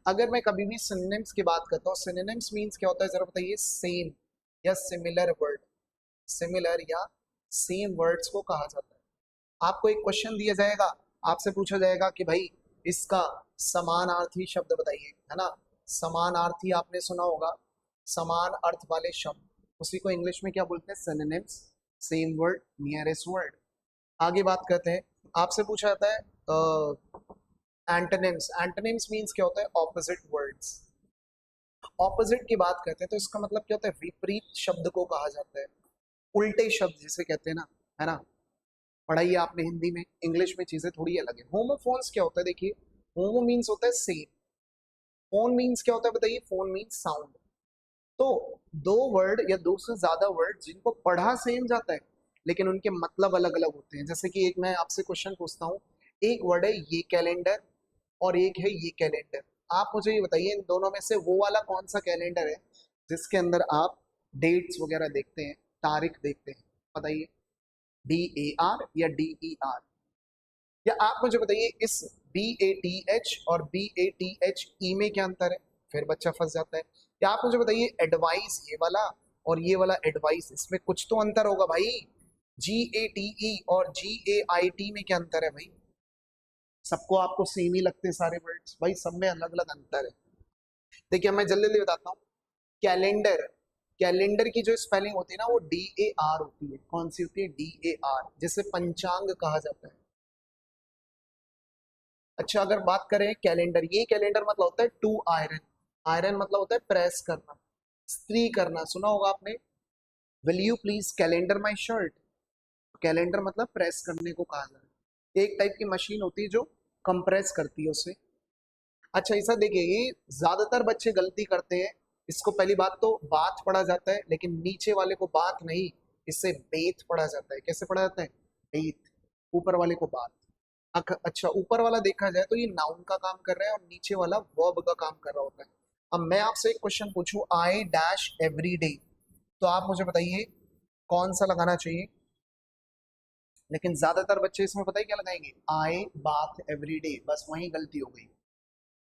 अगर मैं कभी भी सिनोनिम्स की बात करता हूँ, सिनोनिम्स मीन्स क्या होता है जरा बताइए, सेम या सिमिलर वर्ड, सिमिलर या सेम वर्ड्स को कहा जाता है। आपको एक क्वेश्चन दिया जाएगा, आपसे पूछा जाएगा कि भाई इसका समानार्थी शब्द बताइए, है ना। समानार्थी आपने सुना होगा, समान अर्थ वाले शब्द, उसी को इंग्लिश में क्या बोलते हैं, synonyms, same word, nearest word. आगे बात करते हैं, आपसे पूछा जाता है एंटोनिम्स। एंटोनिम्स मीन्स क्या होता है, ऑपोजिट वर्ड्स। ऑपोजिट की बात करते हैं तो इसका मतलब क्या होता है, विपरीत शब्द को कहा जाता है, उल्टे शब्द जिसे कहते हैं ना, है ना। पढ़ाई है आपने हिंदी में, इंग्लिश में चीजें थोड़ी अलग है। होमोफोन्स क्या होता है, देखिए होमो मीन्स होता है सेम, फोन मीन्स क्या होता है बताइए, फोन मीन्स साउंड। तो दो वर्ड या दो से ज्यादा वर्ड जिनको पढ़ा सेम जाता है लेकिन उनके मतलब अलग अलग होते हैं। जैसे कि एक मैं आपसे क्वेश्चन पूछता हूँ, एक वर्ड है ये कैलेंडर और एक है ये कैलेंडर, आप मुझे ये बताइए इन दोनों में से वो वाला कौन सा कैलेंडर है जिसके अंदर आप डेट्स वगैरह देखते हैं, तारीख देखते हैं, बताइए, DAR या DER। या आप मुझे बताइए इस BATH और BATHE में क्या अंतर है, फिर बच्चा फंस जाता है। या आप मुझे बताइए एडवाइस ये वाला और ये वाला एडवाइस, इसमें कुछ तो अंतर होगा भाई। GATE और GAIT में क्या अंतर है भाई, सबको आपको सेम ही लगते हैं सारे वर्ड्स, भाई सब में अलग अलग अंतर है। देखिए मैं जल्दी जल्दी बताता हूँ। कैलेंडर, कैलेंडर की जो स्पेलिंग होती है ना वो DAR होती है, कौन सी होती है, DAR, जिसे पंचांग कहा जाता है। अच्छा अगर बात करें कैलेंडर, ये कैलेंडर मतलब होता है टू आयरन, आयरन मतलब होता है प्रेस करना, स्त्री करना, सुना होगा आपने, will you please calendar my shirt, calendar मतलब प्रेस करने को कहा जाता है। एक टाइप की मशीन होती है जो कंप्रेस करती है उसे। अच्छा ऐसा देखिए, ये ज्यादातर बच्चे गलती करते हैं। इसको पहली बात तो बाथ पढ़ा जाता है, लेकिन नीचे वाले को बाथ नहीं, इससे बेथ पढ़ा जाता है। कैसे पढ़ा जाता है? बेथ। ऊपर वाले को बाथ। अच्छा, ऊपर वाला देखा जाए तो ये नाउन का काम कर रहा है और नीचे वाला वर्ब का काम कर रहा होता है। अब मैं आपसे एक क्वेश्चन पूछूं, आई डैश एवरी डे, तो आप मुझे बताइए कौन सा लगाना चाहिए। लेकिन ज्यादातर बच्चे इसमें पता है क्या लगाएंगे? आई बाथ एवरी डे, बस वही गलती हो गई।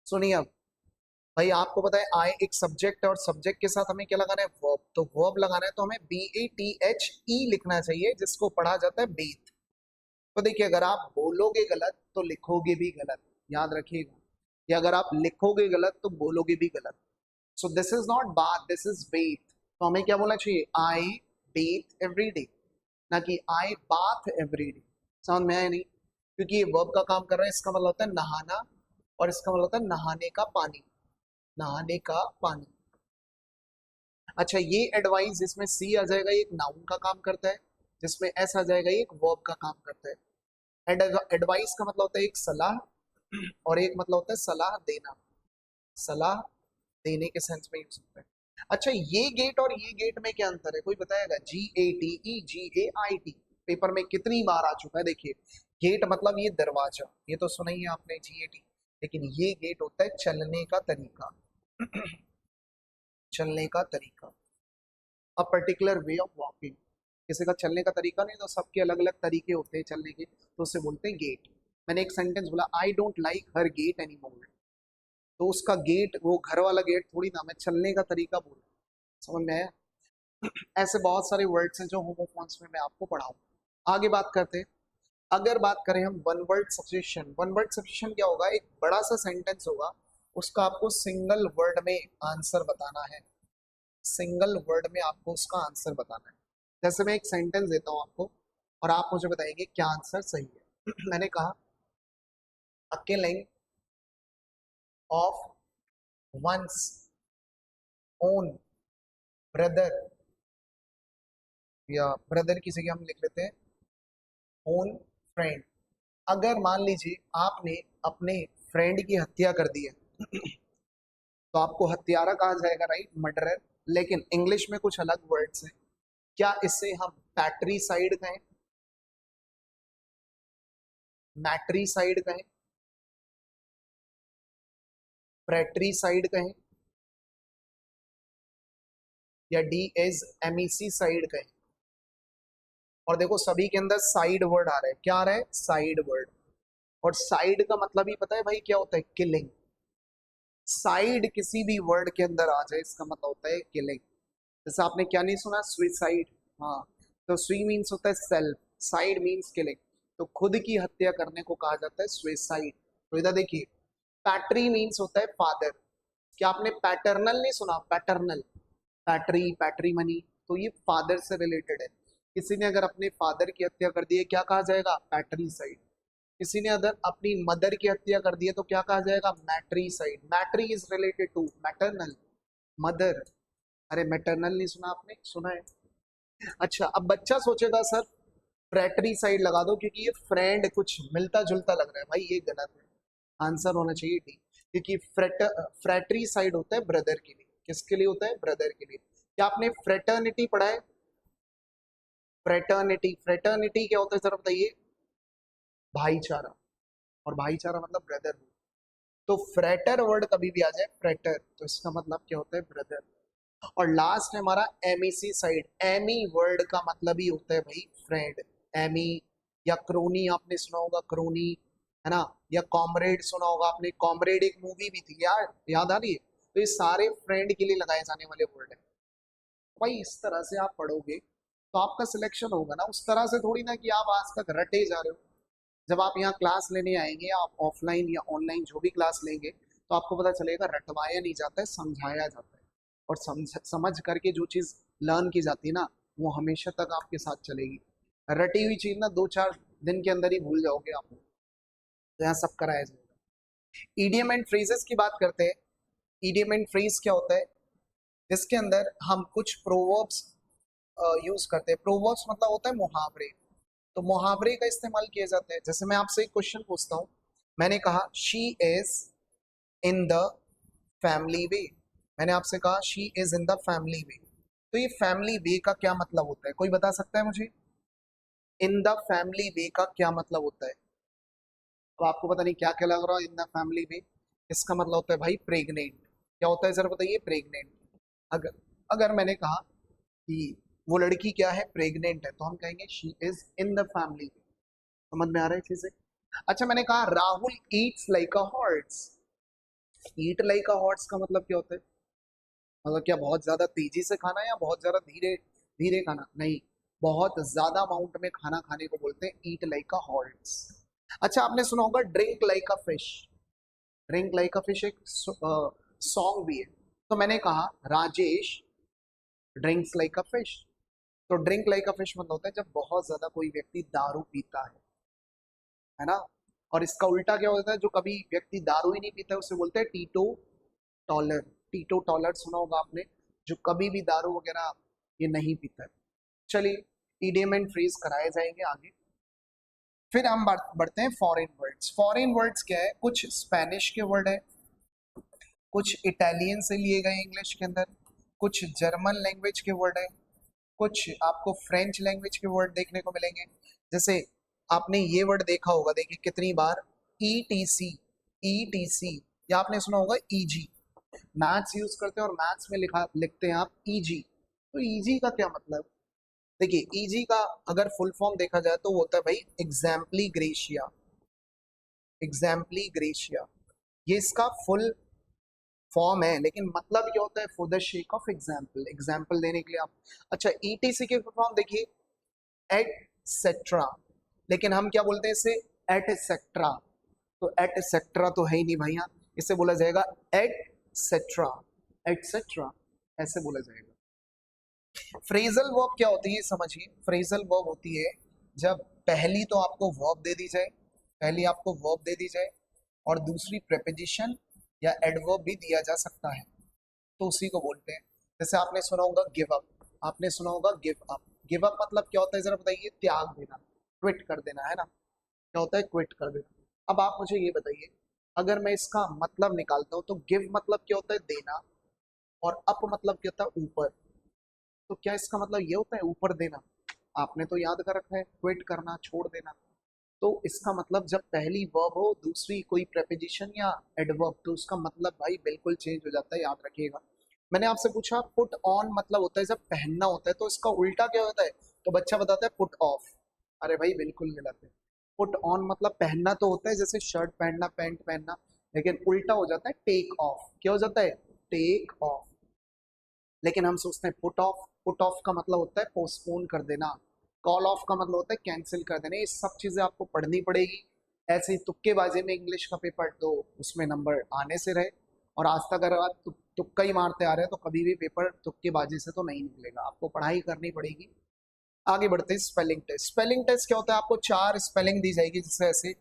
सुनिए अब, भाई आपको पता है आई एक सब्जेक्ट है और सब्जेक्ट के साथ हमें क्या लगाना है? वर्ब। तो वर्ब लगाना है तो हमें BATHE लिखना चाहिए, जिसको पढ़ा जाता है बेथ। तो देखिए, अगर आप बोलोगे गलत तो लिखोगे भी गलत, याद रखिएगा। या अगर आप लिखोगे गलत तो बोलोगे भी गलत। So this is not bath, this is Beth. तो हमें क्या बोलना चाहिए? आई बेथ एवरी डे, ना कि आई बाथ एवरी डे। समझ में आया नहीं? क्योंकि ये वर्ब का काम कर रहा है, इसका मतलब होता है नहाना, और इसका मतलब होता है नहाने का पानी। नहाने का पानी। अच्छा, ये एडवाइस जिसमें सी आ जाएगा ये एक नाउन का काम करता है, जिसमें एस आ जाएगा ये एक वर्ब का काम करता है। एडवाइस का मतलब होता है एक सलाह, और एक मतलब होता है सलाह देना। सलाह देने के सेंस में यूज होता है। अच्छा, ये गेट और ये गेट में क्या अंतर है, कोई बताएगा? GATE GAIT पेपर में कितनी बार आ चुका है? देखिए, गेट मतलब ये दरवाजा, ये तो सुना ही है आपने GAT। लेकिन ये गेट होता है चलने का तरीका। चलने का तरीका, a particular way of walking. किसी का चलने का तरीका नहीं, तो सबके अलग अलग तरीके होते हैं चलने के, तो उसे बोलते हैं गेट। मैंने एक सेंटेंस बोला, I don't like her get any more, तो उसका गेट वो घर वाला गेट थोड़ी ना, मैं चलने का तरीका बोल रहा हूं। समझ में आया? ऐसे बहुत सारे वर्ड्स हैं जो होमोफोन्स में मैं आपको पढ़ाऊँ। आगे बात करते हैं। अगर बात करें हम one word substitution, one word substitution क्या होगा? एक बड़ा सा सेंटेंस होगा, उसका आपको सिंगल वर्ड में आंसर बताना है। सिंगल वर्ड में आपको उसका आंसर बताना है। जैसे मैं एक सेंटेंस देता हूं आपको, और आप मुझे बताएंगे क्या आंसर सही है। मैंने कहा, a killing of one's own brother, या ब्रदर की जगह हम लिख लेते हैं ओन फ्रेंड। अगर मान लीजिए आपने अपने फ्रेंड की हत्या कर दी है, तो आपको हत्यारा कहा जाएगा, राइट? मर्डरर। लेकिन इंग्लिश में कुछ अलग वर्ड्स हैं। क्या इसे हम पैट्रीसाइड कहें? मैट्रीसाइड कहें? फ्रेट्रीसाइड कहें? या DSMEC साइड कहें? और देखो, सभी के अंदर साइड वर्ड आ रहा है। क्या आ रहा है? Side word. और साइड का मतलब ही पता है भाई क्या होता है? किलिंग। साइड किसी भी वर्ड के अंदर आ जाए इसका मतलब होता है किलिंग। जैसे आपने क्या नहीं सुना? सुइसाइड। हाँ, तो सुई मीन्स होता है सेल्फ, साइड मीन्स किलिंग। तो खुद की हत्या करने को कहा जाता है सुइसाइड। तो इधर देखिए, पैट्री मीन्स होता है फादर। क्या आपने पैटर्नल नहीं सुना? पैटर्नल, पैट्री, पैट्रीमनी, तो ये फादर से रिलेटेड है। किसी ने अगर अपने फादर की हत्या कर दी है, क्या कहा जाएगा? पैट्रीसाइड। किसी ने अगर अपनी मदर की हत्या कर दी है तो क्या कहा जाएगा? Matricide. Matri is related to maternal, mother. अरे मैटरनल नहीं सुना आपने? सुना है। अच्छा, अब बच्चा सोचेगा सर फ्रैटरी साइड लगा दो, क्योंकि ये फ्रेंड कुछ मिलता जुलता लग रहा है। भाई ये गलत है, आंसर होना चाहिए डी। क्योंकि फ्रैटरी साइड होता है ब्रदर के लिए। किसके लिए होता है? ब्रदर के लिए। क्या आपने फ्रेटर्निटी पढ़ा है? फ्रेटर्निटी, फ्रेटर्निटी क्या होता है सर बताइए? भाईचारा। और भाईचारा मतलब ब्रदर। तो फ्रेटर वर्ड कभी भी आ जाए फ्रेटर, तो इसका मतलब क्या होता है? ब्रदर। और लास्ट है हमारा MEC साइड। एमी वर्ड का मतलब ही होता है भाई फ्रेंड। एमी, या क्रोनी आपने सुना होगा, क्रोनी, है ना? या कॉमरेड सुना होगा आपने, कॉमरेड एक मूवी भी थी यार, याद आ रही है? तो ये सारे फ्रेंड के लिए लगाए जाने वाले वर्ड है। भाई इस तरह से आप पढ़ोगे तो आपका सिलेक्शन होगा ना, उस तरह से थोड़ी ना कि आप आज तक रटे जा रहे हो। जब आप यहाँ क्लास लेने आएंगे, आप ऑफलाइन या ऑनलाइन जो भी क्लास लेंगे, तो आपको पता चलेगा रटवाया नहीं जाता है, समझाया जाता है। और समझ करके जो चीज़ लर्न की जाती है ना, वो हमेशा तक आपके साथ चलेगी। रटी हुई चीज़ ना 2-4 दिन के अंदर ही भूल जाओगे आप। तो यहाँ सब कराया जाएगा। ईडियम एंड फ्रेजेस की बात करते हैं। ईडियम एंड फ्रेज क्या होता है? इसके अंदर हम कुछ प्रोवर्ब्स यूज करते हैं। प्रोवर्ब्स मतलब होता है मुहावरे। तो मुहावरे का इस्तेमाल किए जाते हैं। जैसे मैं आपसे एक क्वेश्चन पूछता हूँ, मैंने कहा she is in the family way. मैंने आपसे कहा she is in the family way, तो ये फैमिली वे का क्या मतलब होता है, कोई बता सकता है मुझे? इन द फैमिली वे का क्या मतलब होता है? तो आपको पता नहीं क्या क्या लग रहा है इन द फैमिली वे, इसका मतलब होता है भाई प्रेग्नेंट। क्या होता है जरा बताइए? प्रेग्नेंट। अगर अगर मैंने कहा कि वो लड़की क्या है, प्रेग्नेंट है, तो हम कहेंगे she is in the family way. समझ में आ रहा है चीजें? अच्छा, मैंने कहा Rahul eats like a horse. Eat like a horse का मतलब क्या होता है? मतलब क्या बहुत ज्यादा तेजी से खाना या बहुत ज्यादा धीरे धीरे खाना? नहीं, बहुत ज्यादा अमाउंट में खाना खाने को बोलते हैं ईट लाइक अ हॉर्स। अच्छा, आपने सुना होगा drink like a fish. Drink like a fish एक सॉन्ग भी है। तो मैंने कहा Rajesh drinks like a fish. तो ड्रिंक लाइक अ फिश मतलब होता है जब बहुत ज्यादा कोई व्यक्ति दारू पीता है ना। और इसका उल्टा क्या होता है, जो कभी व्यक्ति दारू ही नहीं पीता है उसे बोलते हैं टीटो टॉलर। टीटो टॉलर सुना होगा आपने, जो कभी भी दारू वगैरह ये नहीं पीता है। चलिए, इडियम एंड फ्रेज कराए जाएंगे आगे। फिर हम बढ़ते हैं फॉरेन वर्ड्स। फॉरेन वर्ड्स क्या है? कुछ स्पेनिश के वर्ड है, कुछ इटालियन से लिए गए इंग्लिश के अंदर, कुछ जर्मन लैंग्वेज के वर्ड है, कुछ आपको फ्रेंच लैंग्वेज के वर्ड देखने को मिलेंगे। जैसे आपने ये वर्ड देखा होगा, देखिए कितनी बार, E T C. E T C, या आपने सुना होगा ईजी। मैथ्स यूज करते हैं और मैथ्स में लिखते हैं आप ईजी। तो ईजी का क्या मतलब? देखिए ईजी का अगर फुल फॉर्म देखा जाए तो वो होता है भाई एग्जाम्पली ग्रेशिया। एग्जाम्पली ग्रेशिया, ये इसका फुल फॉर्म है, लेकिन मतलब क्या होता है? For the shake of example, example देने के लिए आप। अच्छा, ईटीसी के फॉर्म देखिए एटसेट्रा, लेकिन हम क्या बोलते हैं इसे? एटसेट्रा। तो एटसेट्रा तो है ही नहीं भैया, इसे बोला जाएगा एटसेट्रा। एटसेट्रा ऐसे बोला जाएगा। फ्रेजल वर्ब क्या होती है समझिए। फ्रेजल वर्ब होती है जब पहली तो आपको वर्ब दे दी जाए, पहली आपको वर्ब दे दी जाए और दूसरी प्रेपोजिशन या एडवर्ब भी दिया जा सकता है, तो उसी को बोलते हैं। जैसे आपने सुना होगा गिव अप। आपने सुना होगा गिव अप। गिव अप मतलब क्या होता है जरा बताइए? त्याग देना, क्विट कर देना, है ना। क्या होता है? क्विट कर देना। अब आप मुझे ये बताइए, अगर मैं इसका मतलब निकालता हूँ तो गिव मतलब क्या होता है? देना, और अप मतलब क्या होता है? ऊपर। तो क्या इसका मतलब ये होता है ऊपर देना? आपने तो याद कर रखा है क्विट करना, छोड़ देना। तो इसका मतलब जब पहली वर्ब हो दूसरी कोई प्रेपोजिशन या एडवर्ब, तो उसका मतलब भाई बिल्कुल चेंज हो जाता है, याद रखिएगा। मैंने आपसे पूछा पुट ऑन मतलब होता है जब पहनना होता है, तो इसका उल्टा क्या होता है? तो बच्चा बताता है पुट ऑफ। अरे भाई बिल्कुल गलत है। पुट ऑन मतलब पहनना तो होता है, जैसे शर्ट पहनना, पैंट पहनना, लेकिन उल्टा हो जाता है टेक ऑफ। क्या हो जाता है? Take off. लेकिन हम सोचते हैं पुट ऑफ। पुट ऑफ का मतलब होता है पोस्टपोन कर देना। कॉल ऑफ का मतलब होता है कैंसिल कर देना। ये सब चीजें आपको पढ़नी पड़ेगी। ऐसे ही तुक्केबाजी में इंग्लिश का पेपर तो उसमें नंबर आने से रहे। और आज तक अगर आप तुक्का ही मारते आ रहे हैं तो कभी भी पेपर तुक्केबाजी से तो नहीं निकलेगा, आपको पढ़ाई करनी पड़ेगी। आगे बढ़ते हैं स्पेलिंग टेस्ट। स्पेलिंग टेस्ट क्या होता है? आपको 4 स्पेलिंग दी जाएगी, जैसे ऐसे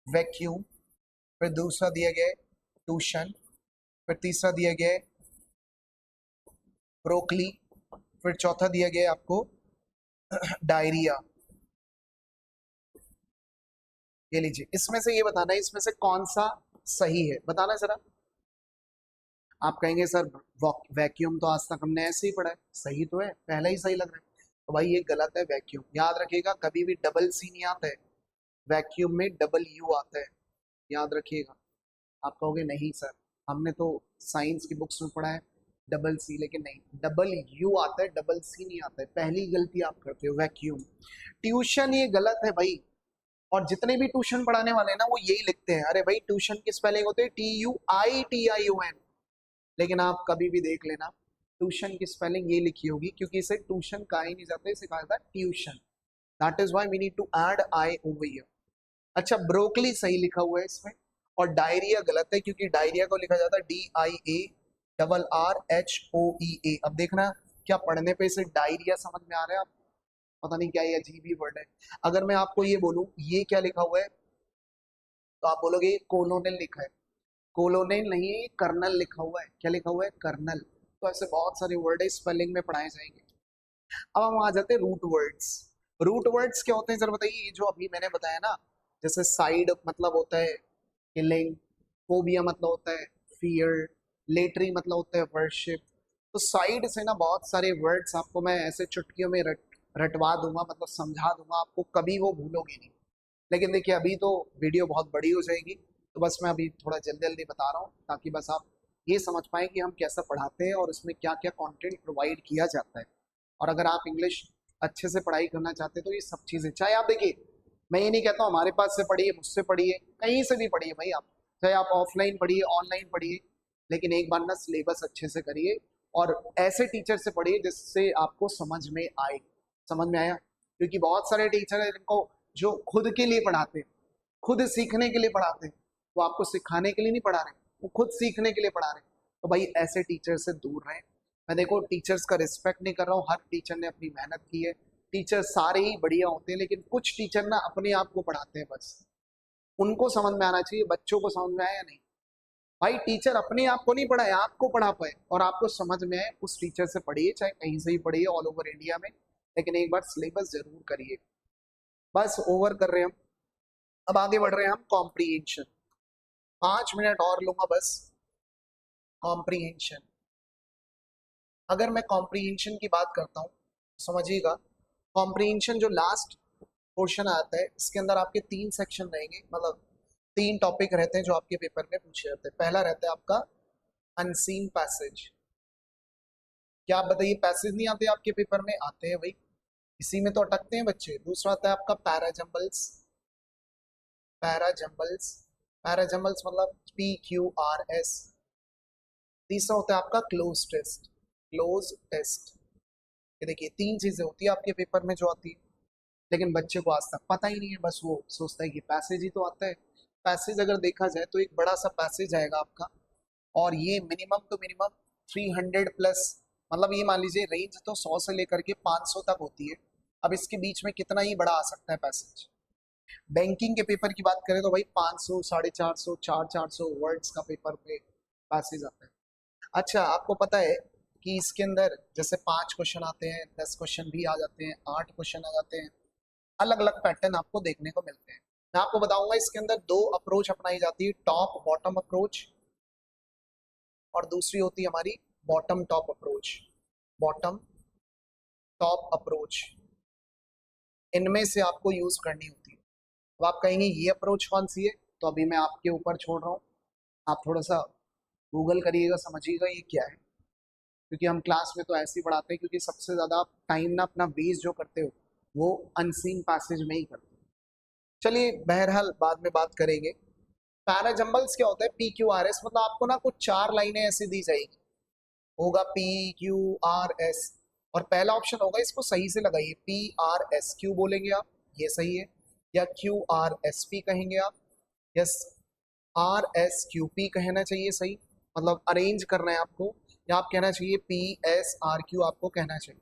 वैक्यूम, फिर दूसरा दिया गया है ट्यूशन, फिर तीसरा दिया गया है ब्रोकली, फिर चौथा दिया गया है आपको डायरिया। ये लीजिए, इसमें से ये बताना है इसमें से कौन सा सही है, बताना जरा। आप कहेंगे सर वैक्यूम तो आज तक हमने ऐसे ही पढ़ा है, सही तो है, पहला ही सही लग रहा है। तो भाई ये गलत है। वैक्यूम याद रखिएगा, कभी भी डबल सी नहीं आता है, वैक्यूम में डबल यू आता है, याद रखिएगा। आप कहोगे नहीं सर, हमने तो साइंस की बुक्स में पढ़ा है डबल सी, लेकिन नहीं, डबल यू आता है, डबल सी नहीं आता है। पहली गलती आप करते हो, वैक्यूम। ट्यूशन ये गलत है भाई, और जितने भी ट्यूशन पढ़ाने वाले हैं ना वो यही लिखते हैं, अरे भाई ट्यूशन की स्पेलिंग होते हैं TUITION, लेकिन आप कभी भी देख लेना ट्यूशन की स्पेलिंग ये लिखी होगी, क्योंकि इसे ट्यूशन कहा ही नहीं जाता, इसे कहा जाता है tuition. That is why we need to add I over here. अच्छा, ब्रोकली सही लिखा हुआ है इसमें, और डायरिया गलत है, क्योंकि डायरिया को लिखा जाता है DIARRHOEA। अब देखना क्या पढ़ने पे इसे डायरिया समझ में आ रहा है आप? पता नहीं क्या ये अजीब ही वर्ड है। अगर मैं आपको ये बोलूं ये क्या लिखा हुआ है, तो आप बोलोगे ये कोलोनेल लिखा है। कोलोनेल नहीं है, ये कर्नल लिखा हुआ है। क्या लिखा हुआ है? कर्नल। तो ऐसे बहुत सारे वर्ड है स्पेलिंग में पढ़ाए जाएंगे। अब हम आ जाते हैं रूट वर्ड्स। रूट वर्ड्स क्या होते हैं जरा बताइए। ये जो अभी मैंने बताया ना, जैसे साइड मतलब होता है किलिंग, फोबिया मतलब होता है फियर, लेटरी मतलब होता है वर्शिप। तो साइड से ना बहुत सारे वर्ड्स आपको मैं ऐसे चुटकियों में रटवा दूंगा, मतलब समझा दूंगा आपको, कभी वो भूलोगे नहीं। लेकिन देखिए अभी तो वीडियो बहुत बड़ी हो जाएगी, तो बस मैं अभी थोड़ा जल्दी जल्दी बता रहा हूँ ताकि बस आप ये समझ पाए कि हम कैसा पढ़ाते हैं और उसमें क्या क्या कंटेंट प्रोवाइड किया जाता है। और अगर आप इंग्लिश अच्छे से पढ़ाई करना चाहते हैं तो ये सब चीज़ें, चाहे आप देखिए, मैं ये नहीं कहता हूँ हमारे पास से पढ़िए, मुझसे पढ़िए, कहीं से भी पढ़िए भाई आप, चाहे आप ऑफलाइन पढ़िए ऑनलाइन पढ़िए, लेकिन एक बार ना सिलेबस अच्छे से करिए और ऐसे टीचर से पढ़िए जिससे आपको समझ में आए। समझ में आया? क्योंकि बहुत सारे टीचर हैं जिनको जो खुद के लिए पढ़ाते हैं, खुद सीखने के लिए पढ़ाते हैं, वो आपको सिखाने के लिए नहीं पढ़ा रहे, वो खुद सीखने के लिए पढ़ा रहे हैं। तो भाई ऐसे टीचर से दूर रहें। मैं देखो टीचर्स का रिस्पेक्ट नहीं कर रहा हूँ, हर टीचर ने अपनी मेहनत की है, टीचर सारे ही बढ़िया होते हैं, लेकिन कुछ टीचर ना अपने आप को पढ़ाते हैं बस। उनको समझ में आना चाहिए, बच्चों को समझ में आया या नहीं। भाई टीचर अपने आप को नहीं पढ़ाए, आपको पढ़ा पाए और आपको समझ में आए, उस टीचर से पढ़िए, चाहे कहीं से ही पढ़िए ऑल ओवर इंडिया में, लेकिन एक बार सिलेबस जरूर करिए। बस ओवर कर रहे हैं हम, अब आगे बढ़ रहे हैं हम कॉम्प्रीहेंशन। 5 मिनट और लूंगा बस। कॉम्प्रीहेंशन, अगर मैं कॉम्प्रीहेंशन की बात करता हूँ समझिएगा। कॉम्प्रीहेंशन जो लास्ट पोर्शन आता है, इसके अंदर आपके 3 सेक्शन रहेंगे, मतलब 3 टॉपिक रहते हैं जो आपके पेपर में पूछे जाते हैं। पहला रहता है आपका अनसीन पैसेज। क्या आप बताइए, पैसेज नहीं आते आपके पेपर में? आते हैं भाई, इसी में तो अटकते हैं बच्चे। दूसरा आता है आपका पैराजम्बल्स। पैराजम्बल्स, पैराजम्बल्स मतलब PQRS। तीसरा होता है आपका क्लोज टेस्ट। क्लोज टेस्ट, ये देखिए 3 चीजें होती है आपके पेपर में जो आती है, लेकिन बच्चे को आज तक पता ही नहीं है, बस वो सोचता है कि पैसेज ही तो आता है। पैसेज अगर देखा जाए तो एक बड़ा सा पैसेज आएगा आपका, और ये मिनिमम टू मिनिमम 300+, मतलब ये मान लीजिए रेंज तो 100 से लेकर के 500 तक होती है। अब इसके बीच में कितना ही बड़ा आ सकता है पैसेज। बैंकिंग के पेपर की बात करें तो भाई 500, 450, 400 वर्ड्स का पेपर पे पैसेज आता है। अच्छा आपको पता है कि इसके अंदर जैसे 5 क्वेश्चन आते हैं, 10 क्वेश्चन भी आ जाते हैं, 8 क्वेश्चन आ जाते हैं, अलग अलग पैटर्न आपको देखने को मिलते हैं। मैं आपको बताऊंगा इसके अंदर 2 अप्रोच अपनाई जाती है, टॉप बॉटम अप्रोच, और दूसरी होती है हमारी bottom top approach. Bottom top approach, इनमें से आपको यूज करनी होती है। तो आप कहेंगे ये अप्रोच कौन सी है, तो अभी मैं आपके ऊपर छोड़ रहा हूँ, आप थोड़ा सा गूगल करिएगा, समझिएगा ये क्या है। क्योंकि हम क्लास में तो ऐसे ही पढ़ाते हैं, क्योंकि सबसे ज़्यादा आप टाइम ना अपना वेस्ट जो करते हो वो अनसीन पैसेज में ही करते हो। चलिए बहरहाल बाद में बात करेंगे। पैराजम्बल्स क्या होता है? PQRS, मतलब आपको ना कुछ 4 लाइनें ऐसी दी जाएगी, होगा PQRS, और पहला ऑप्शन होगा, इसको सही से लगाइए, PRSQ बोलेंगे आप, ये सही है, या QRSP कहेंगे आप, यस RSQP कहना चाहिए सही, मतलब अरेंज करना है आपको, या आप कहना चाहिए PSRQ आपको कहना चाहिए,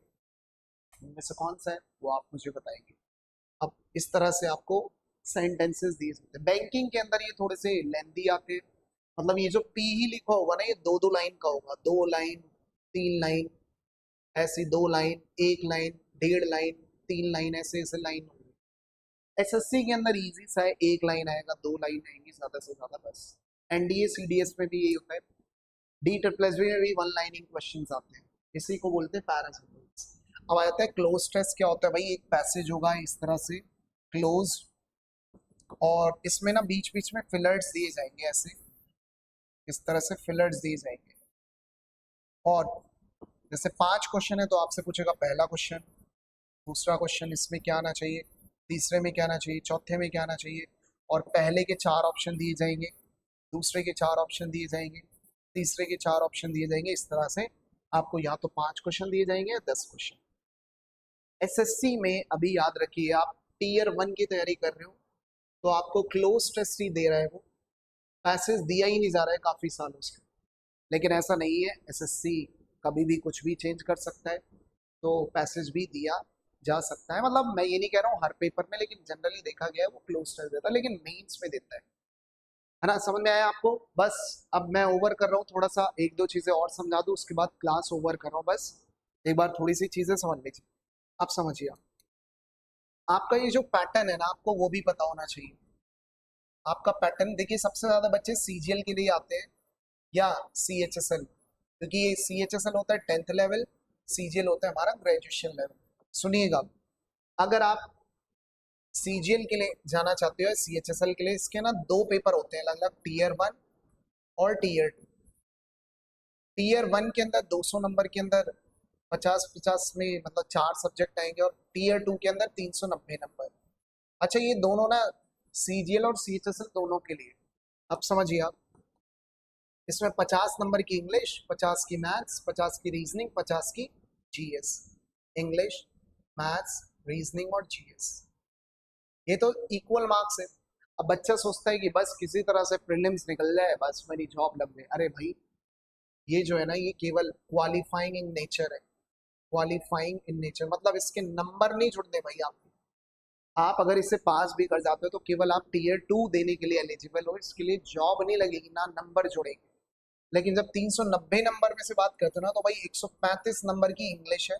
इनमें से कौन सा है वो आप मुझे बताएंगे। अब इस तरह से आपको सेंटेंसेस दिए जाते हैं। बैंकिंग के अंदर ये थोड़े से लेंदी आते हैं, मतलब ये जो पी ही लिखा होगा ना, ये 2-2 लाइन का होगा, 2 लाइन, 3 लाइन, ऐसी 2 लाइन, 1 लाइन, 1.5 लाइन, 3 लाइन, ऐसे ऐसे लाइन होगी। SSC के अंदर इजी सा है, 1 लाइन आएगा, 2 लाइन आएंगी ज्यादा से ज्यादा बस। NDA CDS में भी यही होता है, D++ में भी 1 लाइनिंग क्वेश्चन आते हैं, इसी को बोलते हैं पैरासिम्बल्स। अब आ जाता है क्लोज टेस्ट। क्या होता है भाई? एक पैसेज होगा इस तरह से क्लोज, और इसमें ना बीच बीच में फिलर्स दिए जाएंगे, ऐसे इस तरह से फिलर्स दिए जाएंगे। और जैसे 5 क्वेश्चन है तो आपसे पूछेगा पहला क्वेश्चन, दूसरा क्वेश्चन इसमें क्या आना चाहिए, तीसरे में क्या आना चाहिए, चौथे में क्या आना चाहिए, और पहले के 4 ऑप्शन दिए जाएंगे, दूसरे के 4 ऑप्शन दिए जाएंगे, तीसरे के 4 ऑप्शन दिए जाएंगे। इस तरह से आपको या तो 5 क्वेश्चन दिए जाएंगे या 10 क्वेश्चन। SSC में अभी याद रखिए, आप Tier 1 की तैयारी कर रहे हो तो आपको क्लोज टेस्ट ही दे रहा है वो, पैसेज दिया ही नहीं जा रहा है काफ़ी सालों से। लेकिन ऐसा नहीं है, SSC कभी भी कुछ भी चेंज कर सकता है, तो पैसेज भी दिया जा सकता है। मतलब मैं ये नहीं कह रहा हूँ हर पेपर में, लेकिन जनरली देखा गया है वो क्लोज टेस्ट देता है, लेकिन मेंस में देता है ना? समझ में आया आपको? बस अब मैं ओवर कर रहा हूँ थोड़ा सा, 1-2 चीज़ें और समझा दूँ उसके बाद क्लास ओवर कर रहा हूँ। बस एक बार थोड़ी सी चीज़ें समझ लीजिए, आप समझिए। आपका ये जो पैटर्न है ना, आपको वो भी पता होना चाहिए। आपका पैटर्न देखिए, सबसे ज्यादा बच्चे सीजीएल के लिए आते हैं या सीएचएसएल, क्योंकि ये सीएचएसएल होता है 10th लेवल, सीजीएल होता है हमारा ग्रेजुएशन लेवल। सुनिएगा, अगर आप सीजीएल के लिए जाना चाहते हो, सीएचएसएल के लिए, इसके ना दो पेपर होते हैं अलग अलग, टीयर 1 और टीयर 2। टीयर 1 के अंदर 200 नंबर के अंदर 50-50 में मतलब 4 सब्जेक्ट आएंगे, और टीयर 2 के अंदर 390 नंबर। अच्छा, ये दोनों ना सीजीएल और सीएचएसएल दोनों के लिए, अब समझिए आप, इसमें 50 नंबर की इंग्लिश, 50 की मैथ्स, 50 की रीजनिंग, 50 की जीएस। इंग्लिश, मैथ्स, रीजनिंग और जीएस, ये तो इक्वल मार्क्स है। अब बच्चा सोचता है कि बस किसी तरह से प्रीलिम्स निकल जाए, बस मेरी जॉब लग गई। अरे भाई, ये जो है ना, ये केवल क्वालिफाइंग इन नेचर है। क्वालिफाइंग इन नेचर मतलब इसके नंबर नहीं जुड़ने भाई आपके। आप अगर इससे पास भी कर जाते हो तो केवल आप टीयर 2 देने के लिए एलिजिबल हो, इसके लिए जॉब नहीं लगेगी, ना नंबर जुड़ेंगे। लेकिन जब 390 नंबर में से बात करते हो ना, तो भाई 135 नंबर की इंग्लिश है,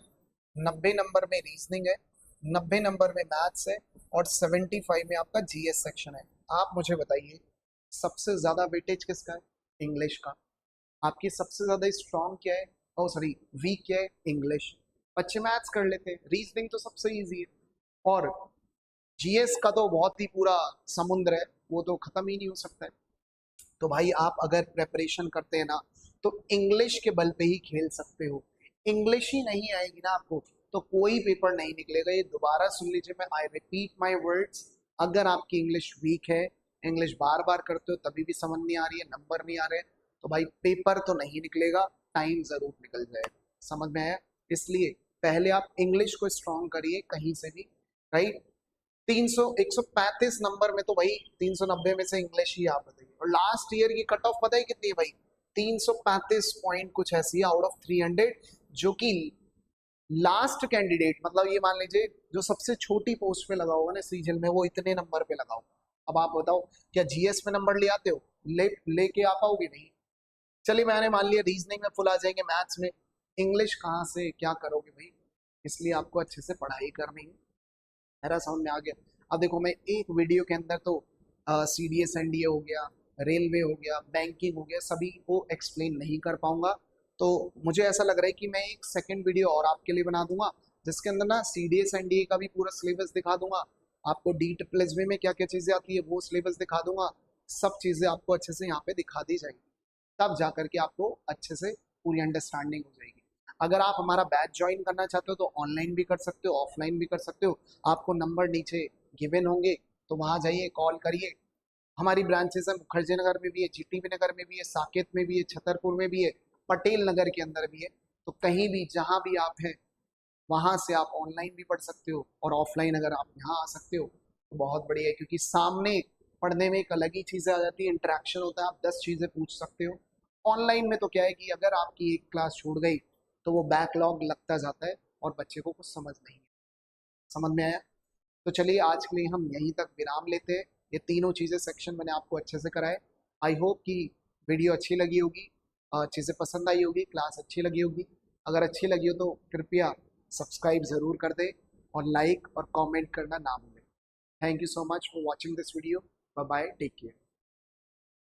90 नंबर में रीजनिंग है, 90 नंबर में मैथ्स है, और 75 में आपका जीएस सेक्शन है। आप मुझे बताइए, सबसे ज्यादा वेटेज किसका है? इंग्लिश का। आपकी सबसे ज्यादा स्ट्रॉन्ग क्या है? ओ सॉरी, वीक क्या है? इंग्लिश। बच्चे मैथ्स कर लेते हैं, रीजनिंग तो सबसे इजी है, और जीएस का तो बहुत ही पूरा समुद्र है, वो तो खत्म ही नहीं हो सकता है। तो भाई आप अगर प्रेपरेशन करते हैं ना, तो इंग्लिश के बल पे ही खेल सकते हो। इंग्लिश ही नहीं आएगी ना आपको, तो कोई पेपर नहीं निकलेगा। ये दोबारा सुन लीजिए, मैं आई रिपीट माई वर्ड्स, अगर आपकी इंग्लिश वीक है, इंग्लिश बार बार करते हो तभी भी समझ नहीं आ रही है, नंबर नहीं आ रहे, तो भाई पेपर तो नहीं निकलेगा, टाइम जरूर निकल जाएगा। समझ में आया? इसलिए पहले आप इंग्लिश को स्ट्रॉन्ग करिए कहीं से भी, राइट। 135 नंबर में तो भाई 390 में से इंग्लिश ही आप बताइए। और लास्ट ईयर की कट ऑफ पता है कितनी है भाई? 335 पॉइंट कुछ ऐसी है आउट ऑफ 300, जो कि लास्ट कैंडिडेट, मतलब ये मान लीजिए जो सबसे छोटी पोस्ट पे लगा होगा ना सीजीएल में, वो इतने नंबर पे लगा होगा। अब आप बताओ, क्या जीएस में नंबर ले आते हो? लेके आ पाओगे? नहीं। चलिए मैंने मान लिया रीजनिंग में फुल आ जाएंगे, मैथ्स में, इंग्लिश कहाँ से क्या करोगे भाई? इसलिए आपको अच्छे से पढ़ाई करनी है। मेरा समझ में आ गया। अब देखो, मैं एक वीडियो के अंदर तो सीडीएस एनडीए हो गया, रेलवे हो गया, बैंकिंग हो गया, सभी को एक्सप्लेन नहीं कर पाऊंगा। तो मुझे ऐसा लग रहा है कि मैं एक सेकंड वीडियो और आपके लिए बना दूंगा, जिसके अंदर ना सीडीएस एनडीए का भी पूरा सिलेबस दिखा दूंगा, आपको डी में क्या क्या चीज़ें आती है वो सिलेबस दिखा दूंगा। सब चीज़ें आपको अच्छे से यहाँ पे दिखा दी जाएगी, तब जा करके आपको अच्छे से पूरी अंडरस्टैंडिंग हो जाएगी। अगर आप हमारा बैच ज्वाइन करना चाहते हो तो ऑनलाइन भी कर सकते हो, ऑफलाइन भी कर सकते हो। आपको नंबर नीचे गिवन होंगे, तो वहाँ जाइए, कॉल करिए। हमारी ब्रांचेस है, मुखर्जी नगर में भी है, जीटीबी नगर में भी है, साकेत में भी है, छतरपुर में भी है, पटेल नगर के अंदर भी है। तो कहीं भी जहाँ भी आप हैं, वहाँ से आप ऑनलाइन भी पढ़ सकते हो, और ऑफलाइन अगर आप यहाँ आ सकते हो तो बहुत बढ़िया है, क्योंकि सामने पढ़ने में एक अलग ही चीज़ें आ जाती है, इंटरेक्शन होता है, आप 10 चीज़ें पूछ सकते हो। ऑनलाइन में तो क्या है कि अगर आपकी एक क्लास छूट गई तो वो बैकलॉग लगता जाता है, और बच्चे को कुछ समझ नहीं। समझ में आया? तो चलिए आज के लिए हम यहीं तक विराम लेते हैं। ये तीनों चीज़ें सेक्शन मैंने आपको अच्छे से कराए। आई होप कि वीडियो अच्छी लगी होगी, चीज़ें पसंद आई होगी, क्लास अच्छी लगी होगी। अगर अच्छी लगी हो तो कृपया सब्सक्राइब ज़रूर कर दें, और लाइक और कमेंट करना ना भूलें। Thank you so much for watching this video. Bye bye, take care.